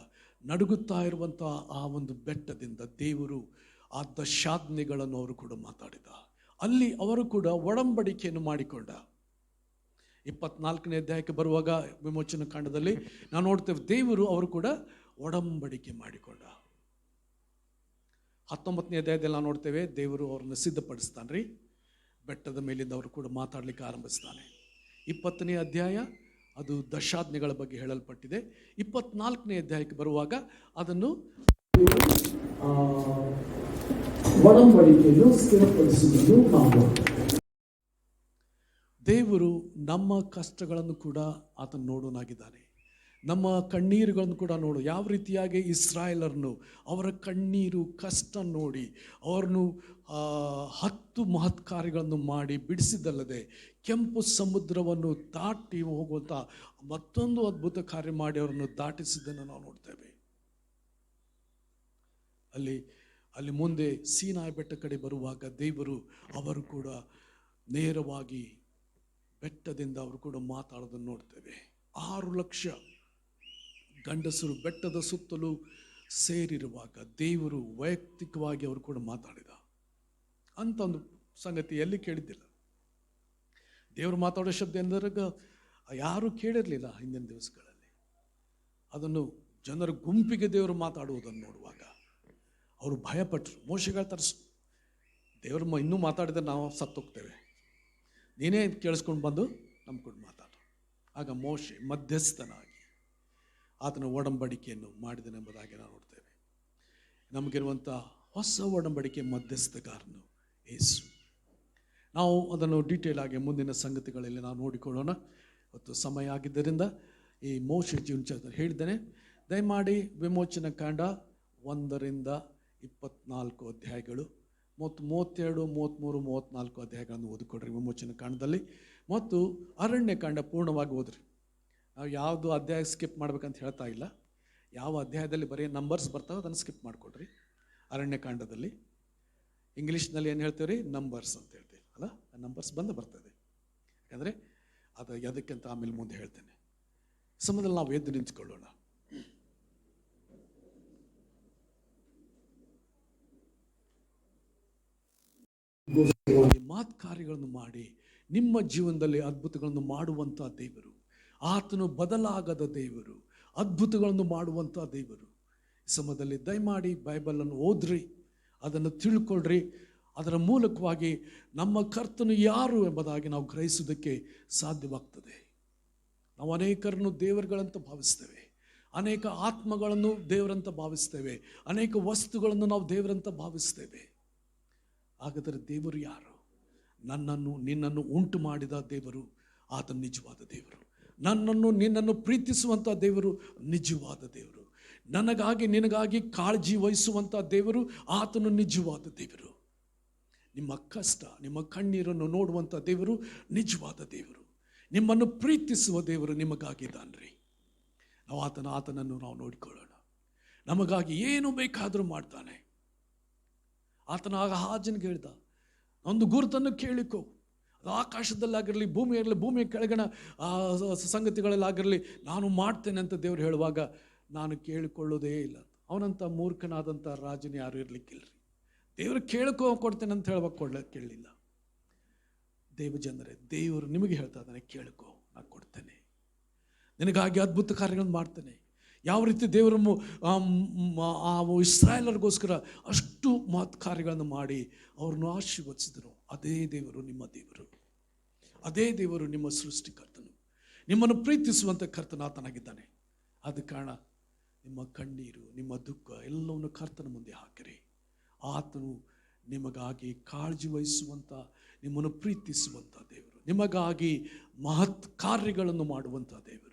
ನಡುಗುತ್ತಾ ಇರುವಂತಹ ಆ ಒಂದು ಬೆಟ್ಟದಿಂದ ದೇವರು ಆ ದಶಾಜ್ಞೆಗಳನ್ನು ಅವರು ಕೂಡ ಮಾತಾಡಿದ. ಅಲ್ಲಿ ಅವರು ಕೂಡ ಒಡಂಬಡಿಕೆಯನ್ನು ಮಾಡಿಕೊಂಡ. 24ನೇ ಅಧ್ಯಾಯಕ್ಕೆ ಬರುವಾಗ ವಿಮೋಚನ ಕಾಂಡದಲ್ಲಿ ನಾವು ನೋಡ್ತೇವೆ, ದೇವರು ಅವರು ಕೂಡ ಒಡಂಬಡಿಕೆ ಮಾಡಿಕೊಂಡ. 19ನೇ ಅಧ್ಯಾಯದಲ್ಲಿ ನಾವು ನೋಡ್ತೇವೆ, ದೇವರು ಅವ್ರನ್ನ ಸಿದ್ಧಪಡಿಸ್ತಾನೆ ರೀ. ಬೆಟ್ಟದ ಮೇಲಿಂದ ಅವರು ಕೂಡ ಮಾತಾಡಲಿಕ್ಕೆ ಆರಂಭಿಸ್ತಾನೆ. 20ನೇ ಅಧ್ಯಾಯ ಅದು ದಶಾಜ್ಞೆಗಳ ಬಗ್ಗೆ ಹೇಳಲ್ಪಟ್ಟಿದೆ. 24ನೇ ಅಧ್ಯಾಯಕ್ಕೆ ಬರುವಾಗ ಅದನ್ನು ಒಡಂಬಡಿಕೆಯನ್ನು ಸ್ಥಿರಪಡಿಸುವುದು ನಾವು. ದೇವರು ನಮ್ಮ ಕಷ್ಟಗಳನ್ನು ಕೂಡ ಆತನು ನೋಡೋನಾಗಿದ್ದಾನೆ. ನಮ್ಮ ಕಣ್ಣೀರುಗಳನ್ನು ಕೂಡ ನೋಡು. ಯಾವ ರೀತಿಯಾಗಿ ಇಸ್ರಾಯೇಲರನ್ನು ಅವರ ಕಣ್ಣೀರು ಕಷ್ಟ ನೋಡಿ ಅವರನ್ನು 10 ಮಹತ್ ಕಾರ್ಯಗಳನ್ನು ಮಾಡಿ ಬಿಡಿಸಿದ್ದಲ್ಲದೆ ಕೆಂಪು ಸಮುದ್ರವನ್ನು ದಾಟಿ ಹೋಗುವಂಥ ಮತ್ತೊಂದು ಅದ್ಭುತ ಕಾರ್ಯ ಮಾಡಿ ಅವರನ್ನು ದಾಟಿಸಿದ್ದನ್ನು ನಾವು ನೋಡ್ತೇವೆ. ಅಲ್ಲಿ ಮುಂದೆ ಸೀನಾಯಿ ಬೆಟ್ಟ ಕಡೆ ಬರುವಾಗ ದೇವರು ಅವರು ಕೂಡ ನೇರವಾಗಿ ಬೆಟ್ಟದಿಂದ ಅವರು ಕೂಡ ಮಾತಾಡೋದನ್ನು ನೋಡ್ತೇವೆ. 6 ಲಕ್ಷ ಗಂಡಸರು ಬೆಟ್ಟದ ಸುತ್ತಲೂ ಸೇರಿರುವಾಗ ದೇವರು ವೈಯಕ್ತಿಕವಾಗಿ ಅವರು ಕೂಡ ಮಾತಾಡಿದ ಅಂತ ಒಂದು ಸಂಗತಿ ಎಲ್ಲಿ ಕೇಳಿದ್ದಿಲ್ಲ. ದೇವರು ಮಾತಾಡೋ ಶಬ್ದ ಎಂದಾಗ ಯಾರೂ ಕೇಳಿರಲಿಲ್ಲ ಹಿಂದಿನ ದಿವಸಗಳಲ್ಲಿ. ಅದನ್ನು ಜನರ ಗುಂಪಿಗೆ ದೇವರು ಮಾತಾಡುವುದನ್ನು ನೋಡುವಾಗ ಅವರು ಭಯಪಟ್ಟರು. ಮೋಶೆಗಳ ತರಿಸು, ದೇವರು ಇನ್ನೂ ಮಾತಾಡಿದರೆ ನಾವು ಸತ್ತೋಗ್ತೇವೆ, ನೀನೇ ಕೇಳಿಸ್ಕೊಂಡು ಬಂದು ನಂಬ್ಕೊಂಡು ಮಾತಾಡು. ಆಗ ಮೋಶೆ ಮಧ್ಯಸ್ಥನಾಗಿ ಆತನ ಒಡಂಬಡಿಕೆಯನ್ನು ಮಾಡಿದನೆಂಬುದಾಗಿ ನಾವು ನೋಡ್ತೇವೆ. ನಮಗಿರುವಂಥ ಹೊಸ ಒಡಂಬಡಿಕೆ ಮಧ್ಯಸ್ಥಗಾರನು ಯೇಸು. ನಾವು ಅದನ್ನು ಡೀಟೇಲ್ ಆಗಿ ಮುಂದಿನ ಸಂಗತಿಗಳಲ್ಲಿ ನಾವು ನೋಡಿಕೊಳ್ಳೋಣ. ಇವತ್ತು ಸಮಯ ಆಗಿದ್ದರಿಂದ ಈ ಮೋಶೆ ಜೀವನ ಚರಿತ್ರೆ ಹೇಳಿದ್ದೇನೆ. ದಯಮಾಡಿ ವಿಮೋಚನಾ ಕಾಂಡ 1ರಿಂದ 24 ಅಧ್ಯಾಯಗಳು ಮತ್ತು 32, 33, 34 ಅಧ್ಯಾಯಗಳನ್ನು ಓದಿಕೊಡ್ರಿ ವಿಮೋಚನಾ ಕಾಂಡದಲ್ಲಿ. ಮತ್ತು ಅರಣ್ಯಕಾಂಡ ಪೂರ್ಣವಾಗಿ ಓದ್ರಿ. ನಾವು ಯಾವುದು ಅಧ್ಯಾಯ ಸ್ಕಿಪ್ ಮಾಡ್ಬೇಕಂತ ಹೇಳ್ತಾ ಇಲ್ಲ. ಯಾವ ಅಧ್ಯಾಯದಲ್ಲಿ ಬರೀ ನಂಬರ್ಸ್ ಬರ್ತಾವೆ ಅದನ್ನು ಸ್ಕಿಪ್ ಮಾಡಿಕೊಡ್ರಿ. ಅರಣ್ಯಕಾಂಡದಲ್ಲಿ ಇಂಗ್ಲೀಷ್ನಲ್ಲಿ ಏನು ಹೇಳ್ತೀವಿ ರೀ, ನಂಬರ್ಸ್ ಅಂತ ಹೇಳ್ತೀವಿ ಅಲ್ಲ, ನಂಬರ್ಸ್ ಬರ್ತದೆ. ಯಾಕಂದರೆ ಅದು ಅದಕ್ಕಿಂತ ಆಮೇಲೆ ಮುಂದೆ ಹೇಳ್ತೇನೆ. ಸಮಯದಲ್ಲಿ ನಾವು ಎದ್ದು ನಿಂತ್ಕೊಳ್ಳೋಣ. ಮಾತು ಕಾರ್ಯಗಳನ್ನು ಮಾಡಿ ನಿಮ್ಮ ಜೀವನದಲ್ಲಿ ಅದ್ಭುತಗಳನ್ನು ಮಾಡುವಂಥ ದೇವರು. ಆತನು ಬದಲಾಗದ ದೇವರು, ಅದ್ಭುತಗಳನ್ನು ಮಾಡುವಂಥ ದೇವರು. ಈ ಸಮಯದಲ್ಲಿ ದಯಮಾಡಿ ಬೈಬಲನ್ನು ಓದ್ರಿ, ಅದನ್ನು ತಿಳ್ಕೊಳ್ರಿ. ಅದರ ಮೂಲಕವಾಗಿ ನಮ್ಮ ಕರ್ತನು ಯಾರು ಎಂಬುದಾಗಿ ನಾವು ಗ್ರಹಿಸುವುದಕ್ಕೆ ಸಾಧ್ಯವಾಗ್ತದೆ. ನಾವು ಅನೇಕರನ್ನು ದೇವರುಗಳಂತ ಭಾವಿಸ್ತೇವೆ, ಅನೇಕ ಆತ್ಮಗಳನ್ನು ದೇವರಂತ ಭಾವಿಸ್ತೇವೆ, ಅನೇಕ ವಸ್ತುಗಳನ್ನು ನಾವು ದೇವರಂತ ಭಾವಿಸ್ತೇವೆ. ಹಾಗಾದರೆ ದೇವರು ಯಾರು? ನನ್ನನ್ನು ನಿನ್ನನ್ನು ಉಂಟು ಮಾಡಿದ ದೇವರು ಆತನು ನಿಜವಾದ ದೇವರು. ನನ್ನನ್ನು ನಿನ್ನನ್ನು ಪ್ರೀತಿಸುವಂಥ ದೇವರು ನಿಜವಾದ ದೇವರು. ನನಗಾಗಿ ನಿನಗಾಗಿ ಕಾಳಜಿ ವಹಿಸುವಂಥ ದೇವರು ಆತನು ನಿಜವಾದ ದೇವರು. ನಿಮ್ಮ ಕಷ್ಟ, ನಿಮ್ಮ ಕಣ್ಣೀರನ್ನು ನೋಡುವಂಥ ದೇವರು ನಿಜವಾದ ದೇವರು. ನಿಮ್ಮನ್ನು ಪ್ರೀತಿಸುವ ದೇವರು ನಿಮಗಾಗಿದ್ದಾನ್ರಿ. ನಾವು ಆತನನ್ನು ನಾವು ನೋಡಿಕೊಳ್ಳೋಣ. ನಮಗಾಗಿ ಏನು ಬೇಕಾದರೂ ಮಾಡ್ತಾನೆ. ಆತನ ಆಗ ಹಾಜನಿಗೆ ಹೇಳ್ದ, ಒಂದು ಗುರುತನ್ನು ಕೇಳಿಕೋ, ಅದು ಆಕಾಶದಲ್ಲಾಗಿರಲಿ, ಭೂಮಿಯಾಗಿರಲಿ, ಭೂಮಿಯ ಕೆಳಗಣ ಸಂಗತಿಗಳಲ್ಲಾಗಿರಲಿ, ನಾನು ಮಾಡ್ತೇನೆ ಅಂತ ದೇವರು ಹೇಳುವಾಗ ನಾನು ಕೇಳಿಕೊಳ್ಳೋದೇ ಇಲ್ಲ. ಅವನಂಥ ಮೂರ್ಖನಾದಂಥ ರಾಜನ ಯಾರು ಇರಲಿಕ್ಕಿಲ್ಲರಿ. ದೇವರು ಕೊಡ್ತೇನೆ ಅಂತ ಹೇಳುವಾಗ ಕೇಳಲಿಲ್ಲ. ದೇವಜನರೇ, ದೇವರು ನಿಮಗೆ ಹೇಳ್ತಾ ಇದ್ದಾನೆ, ಕೇಳ್ಕೋ, ನಾನು ಕೊಡ್ತೇನೆ, ನಿನಗಾಗಿ ಅದ್ಭುತ ಕಾರ್ಯಗಳನ್ನು ಮಾಡ್ತೇನೆ. ಯಾವ ರೀತಿ ದೇವರು ಇಸ್ರಾಯೇಲರಿಗೋಸ್ಕರ ಅಷ್ಟು ಮಹತ್ ಕಾರ್ಯಗಳನ್ನು ಮಾಡಿ ಅವ್ರನ್ನು ಆಶೀರ್ವದಿಸಿದರು, ಅದೇ ದೇವರು ನಿಮ್ಮ ದೇವರು, ಅದೇ ದೇವರು ನಿಮ್ಮ ಸೃಷ್ಟಿಕರ್ತನು, ನಿಮ್ಮನ್ನು ಪ್ರೀತಿಸುವಂಥ ಕರ್ತನ ಆತನಾಗಿದ್ದಾನೆ. ಆದ ಕಾರಣ ನಿಮ್ಮ ಕಣ್ಣೀರು, ನಿಮ್ಮ ದುಃಖ ಎಲ್ಲವನ್ನು ಕರ್ತನ ಮುಂದೆ ಹಾಕಿರಿ. ಆತನು ನಿಮಗಾಗಿ ಕಾಳಜಿ ವಹಿಸುವಂಥ, ನಿಮ್ಮನ್ನು ಪ್ರೀತಿಸುವಂಥ ದೇವರು, ನಿಮಗಾಗಿ ಮಹತ್ ಕಾರ್ಯಗಳನ್ನು ಮಾಡುವಂಥ ದೇವರು.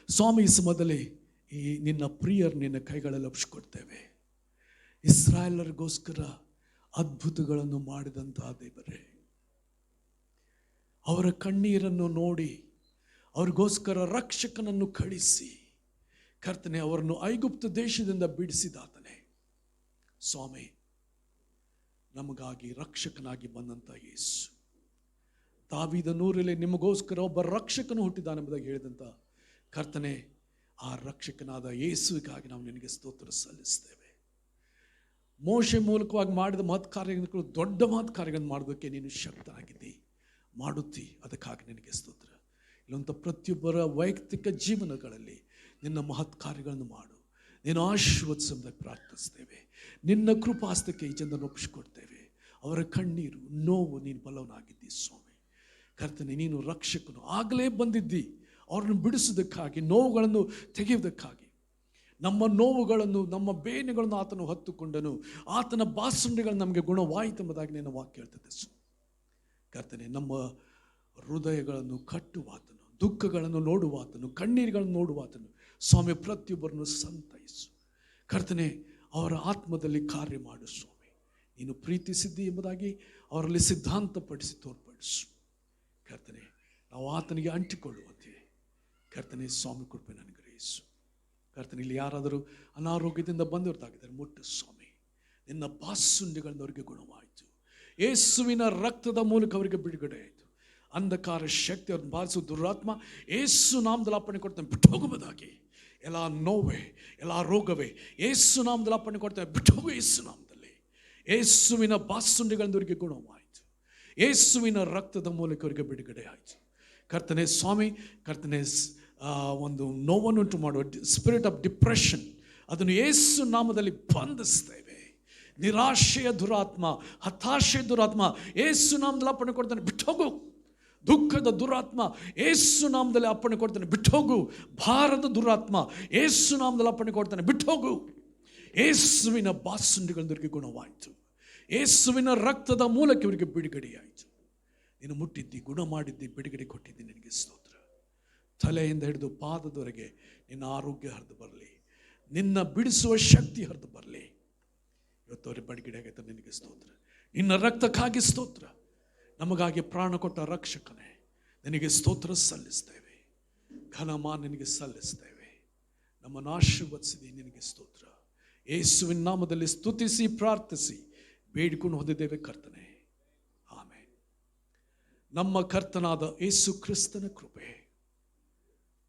ಸ್ವಾಮಿ, ಈ ಸಮಯದಲ್ಲಿ ಈ ನಿನ್ನ ಪ್ರಿಯರು ನಿನ್ನ ಕೈಗಳಲ್ಲಿ ಒಪ್ಪಿಸಿಕೊಡ್ತೇವೆ. ಇಸ್ರಾಯೇಲರಿಗೋಸ್ಕರ ಅದ್ಭುತಗಳನ್ನು ಮಾಡಿದಂಥ ದೇವರೇ, ಅವರ ಕಣ್ಣೀರನ್ನು ನೋಡಿ ಅವ್ರಿಗೋಸ್ಕರ ರಕ್ಷಕನನ್ನು ಕಳಿಸಿ ಕರ್ತನೆ ಅವರನ್ನು ಐಗುಪ್ತ ದೇಶದಿಂದ ಬಿಡಿಸಿದಾತನೇ. ಸ್ವಾಮಿ, ನಮಗಾಗಿ ರಕ್ಷಕನಾಗಿ ಬಂದಂಥ ಯೇಸು, ದಾವೀದನೂರಲ್ಲಿ ನಿಮಗೋಸ್ಕರ ಒಬ್ಬ ರಕ್ಷಕನು ಹುಟ್ಟಿದಾನೆಂಬುದಾಗಿ ಹೇಳಿದಂಥ ಕರ್ತನೆ, ಆ ರಕ್ಷಕನಾದ ಯೇಸುವಿಗಾಗಿ ನಾವು ನಿನಗೆ ಸ್ತೋತ್ರ ಸಲ್ಲಿಸ್ತೇವೆ. ಮೋಶೆ ಮೂಲಕವಾಗಿ ಮಾಡಿದ ಮಹತ್ ಕಾರ್ಯಗಳು, ದೊಡ್ಡ ಮಹತ್ ಕಾರ್ಯಗಳನ್ನು ಮಾಡೋದಕ್ಕೆ ನೀನು ಶಕ್ತನಾಗಿದ್ದಿ, ಮಾಡುತ್ತಿ. ಅದಕ್ಕಾಗಿ ನಿನಗೆ ಸ್ತೋತ್ರ. ಇಲ್ಲಂಥ ಪ್ರತಿಯೊಬ್ಬರ ವೈಯಕ್ತಿಕ ಜೀವನಗಳಲ್ಲಿ ನಿನ್ನ ಮಹತ್ ಕಾರ್ಯಗಳನ್ನು ಮಾಡು, ನೀನು ಆಶೀರ್ವದಿಸುವುದಕ್ಕೆ ಪ್ರಾರ್ಥಿಸ್ತೇವೆ. ನಿನ್ನ ಕೃಪಾಸ್ತಕ್ಕೆ ಈ ಜನರನ್ನು ಒಪ್ಪಿಸಿಕೊಡ್ತೇವೆ. ಅವರ ಕಣ್ಣೀರು, ನೋವು ನೀನು ಬಲವನಾಗಿದ್ದಿ ಸ್ವಾಮಿ. ಕರ್ತನೆ, ನೀನು ರಕ್ಷಕನು, ಆಗಲೇ ಬಂದಿದ್ದಿ ಅವ್ರನ್ನು ಬಿಡಿಸೋದಕ್ಕಾಗಿ, ನೋವುಗಳನ್ನು ತೆಗೆಯುವುದಕ್ಕಾಗಿ. ನಮ್ಮ ನೋವುಗಳನ್ನು, ನಮ್ಮ ಬೇನೆಗಳನ್ನು ಆತನು ಹೊತ್ತುಕೊಂಡನು, ಆತನ ಬಾಸುಂಡೆಗಳು ನಮಗೆ ಗುಣವಾಯಿತೆಂಬುದಾಗಿ ನಿನ್ನ ವಾಕ್ಯ ಹೇಳ್ತದೆ. ಕರ್ತನೆ, ನಮ್ಮ ಹೃದಯಗಳನ್ನು ಕಟ್ಟುವಾತನು, ದುಃಖಗಳನ್ನು ನೋಡುವಾತನು, ಕಣ್ಣೀರುಗಳನ್ನು ನೋಡುವಾತನು ಸ್ವಾಮಿ. ಪ್ರತಿಯೊಬ್ಬರನ್ನು ಸಂತೈಸು ಕರ್ತನೆ, ಅವರ ಆತ್ಮದಲ್ಲಿ ಕಾರ್ಯ ಮಾಡು ಸ್ವಾಮಿ. ನೀನು ಪ್ರೀತಿಸಿದ್ದಿ ಎಂಬುದಾಗಿ ಅವರಲ್ಲಿ ಸಿದ್ಧಾಂತಪಡಿಸಿ ತೋರ್ಪಡಿಸು ಕರ್ತನೆ. ನಾವು ಆತನಿಗೆ ಅಂಟಿಕೊಳ್ಳುವಂತೆ ಕರ್ತನೆ ಸ್ವಾಮಿ ಕೃಪೆ ನನಗೆ ಗ್ರಹಿಸು. ಕರ್ತನೆ, ಇಲ್ಲಿ ಯಾರಾದರೂ ಅನಾರೋಗ್ಯದಿಂದ ಬಂದಿರ್ತಾಗಿದ್ದಾರೆ, ಮುಟ್ಟು ಸ್ವಾಮಿ. ನಿನ್ನ ಬಾಸುಂಡಿಗಳಿಂದ ಅವರಿಗೆ ಗುಣವಾಯಿತು. ಯೇಸುವಿನ ರಕ್ತದ ಮೂಲಕ ಅವರಿಗೆ ಬಿಡುಗಡೆ ಆಯಿತು. ಅಂಧಕಾರ ಶಕ್ತಿ ಅವ್ರನ್ನ ಬಾರಿಸುವ ದುರಾತ್ಮ ಯೇಸು ನಾಮದಲ್ಲಿ ಅಪ್ಪಣೆ ಕೊಡ್ತೇನೆ, ಬಿಟ್ಟು ಹೋಗುವುದಾಗಿ. ಎಲ್ಲ ನೋವೇ, ಎಲ್ಲ ರೋಗವೇ ಯೇಸು ನಾಮದಲ್ಲಿ ಅಪ್ಪಣೆ ಕೊಡ್ತೇನೆ, ಬಿಟ್ಟು ಹೋಗು. ಯೇಸು ನಾಮದಲ್ಲಿ ಯೇಸುವಿನ ಬಾಸುಂಡಿಗಳಿಂದ ಅವರಿಗೆ ಗುಣವಾಯಿತು. ಯೇಸುವಿನ ರಕ್ತದ ಮೂಲಕ ಅವರಿಗೆ ಬಿಡುಗಡೆ ಆಯಿತು. ಕರ್ತನೆ ಸ್ವಾಮಿ, ಕರ್ತನೆ ಒಂದು ನೋವನ್ನುಂಟು ಮಾಡುವ ಸ್ಪಿರಿಟ್ ಆಫ್ ಡಿಪ್ರೆಷನ್, ಅದನ್ನು ಯೇಸು ನಾಮದಲ್ಲಿ ಬಂಧಿಸ್ತೇವೆ. ನಿರಾಶೆಯ ದುರಾತ್ಮ, ಹತಾಶೆಯ ದುರಾತ್ಮ ಯೇಸು ನಾಮದಲ್ಲಿ ಅಪ್ಪಣೆ ಕೊಡ್ತಾನೆ, ಬಿಟ್ಟೋಗು. ದುಃಖದ ದುರಾತ್ಮ ಯೇಸು ನಾಮದಲ್ಲಿ ಅಪ್ಪಣೆ ಕೊಡ್ತಾನೆ, ಬಿಟ್ಟೋಗು. ಭಾರದ ದುರಾತ್ಮ ಯೇಸು ನಾಮದಲ್ಲಿ ಅಪ್ಪಣೆ ಕೊಡ್ತಾನೆ, ಬಿಟ್ಟೋಗು. ಯೇಸುವಿನ ಬಾಸುಂಡಿಗಳವರಿಗೆ ಗುಣವಾಯಿತು. ಯೇಸುವಿನ ರಕ್ತದ ಮೂಲಕ ಇವರಿಗೆ ಬಿಡುಗಡೆಯಾಯಿತು. ನೀನು ಮುಟ್ಟಿದ್ದಿ, ಗುಣ ಮಾಡಿದ್ದಿ, ಬಿಡುಗಡೆ ಕೊಟ್ಟಿದ್ದಿ, ನಿನಗೆ ಸ್ತೋತ್ರ. ತಲೆಯಿಂದ ಹಿಡಿದು ಪಾದದವರೆಗೆ ನಿನ್ನ ಆರೋಗ್ಯ ಹರಿದು ಬರಲಿ, ನಿನ್ನ ಬಿಡಿಸುವ ಶಕ್ತಿ ಹರಿದು ಬರಲಿ. ಇವತ್ತವರಿಗೆ ಬಿಡುಗಡೆ ಆಗೈತೆ, ನಿನಗೆ ಸ್ತೋತ್ರ. ನಿನ್ನ ರಕ್ತಕ್ಕಾಗಿ ಸ್ತೋತ್ರ. ನಮಗಾಗಿ ಪ್ರಾಣ ಕೊಟ್ಟ ರಕ್ಷಕನೇ, ನಿನಗೆ ಸ್ತೋತ್ರ ಸಲ್ಲಿಸ್ತೇವೆ. ಘನಮಾ ನಿನಗೆ ಸಲ್ಲಿಸ್ತೇವೆ. ನಮ್ಮನ್ನು ಆಶೀರ್ವದಿಸಿದಿ, ನಿನಗೆ ಸ್ತೋತ್ರ. ಯೇಸುವಿನ ನಾಮದಲ್ಲಿ ಸ್ತುತಿಸಿ ಪ್ರಾರ್ಥಿಸಿ ಬೇಡಿಕೊಂಡು ಹೊಂದಿದ್ದೇವೆ ಕರ್ತನೆ, ಆಮೆನ್. ನಮ್ಮ ಕರ್ತನಾದ ಯೇಸು ಕ್ರಿಸ್ತನ ಕೃಪೆ,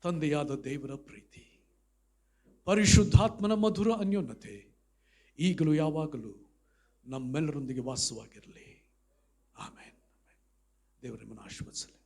ತಂದೆಯಾದ ದೇವರ ಪ್ರೀತಿ, ಪರಿಶುದ್ಧಾತ್ಮನ ಮಧುರ ಅನ್ಯೋನ್ಯತೆ ಈಗಲೂ ಯಾವಾಗಲೂ ನಮ್ಮೆಲ್ಲರೊಂದಿಗೆ ವಾಸವಾಗಿರಲಿ. ಆಮೆನ್. ದೇವರು ನಿಮ್ಮನ್ನು ಆಶೀರ್ವದಿಸಲಿ.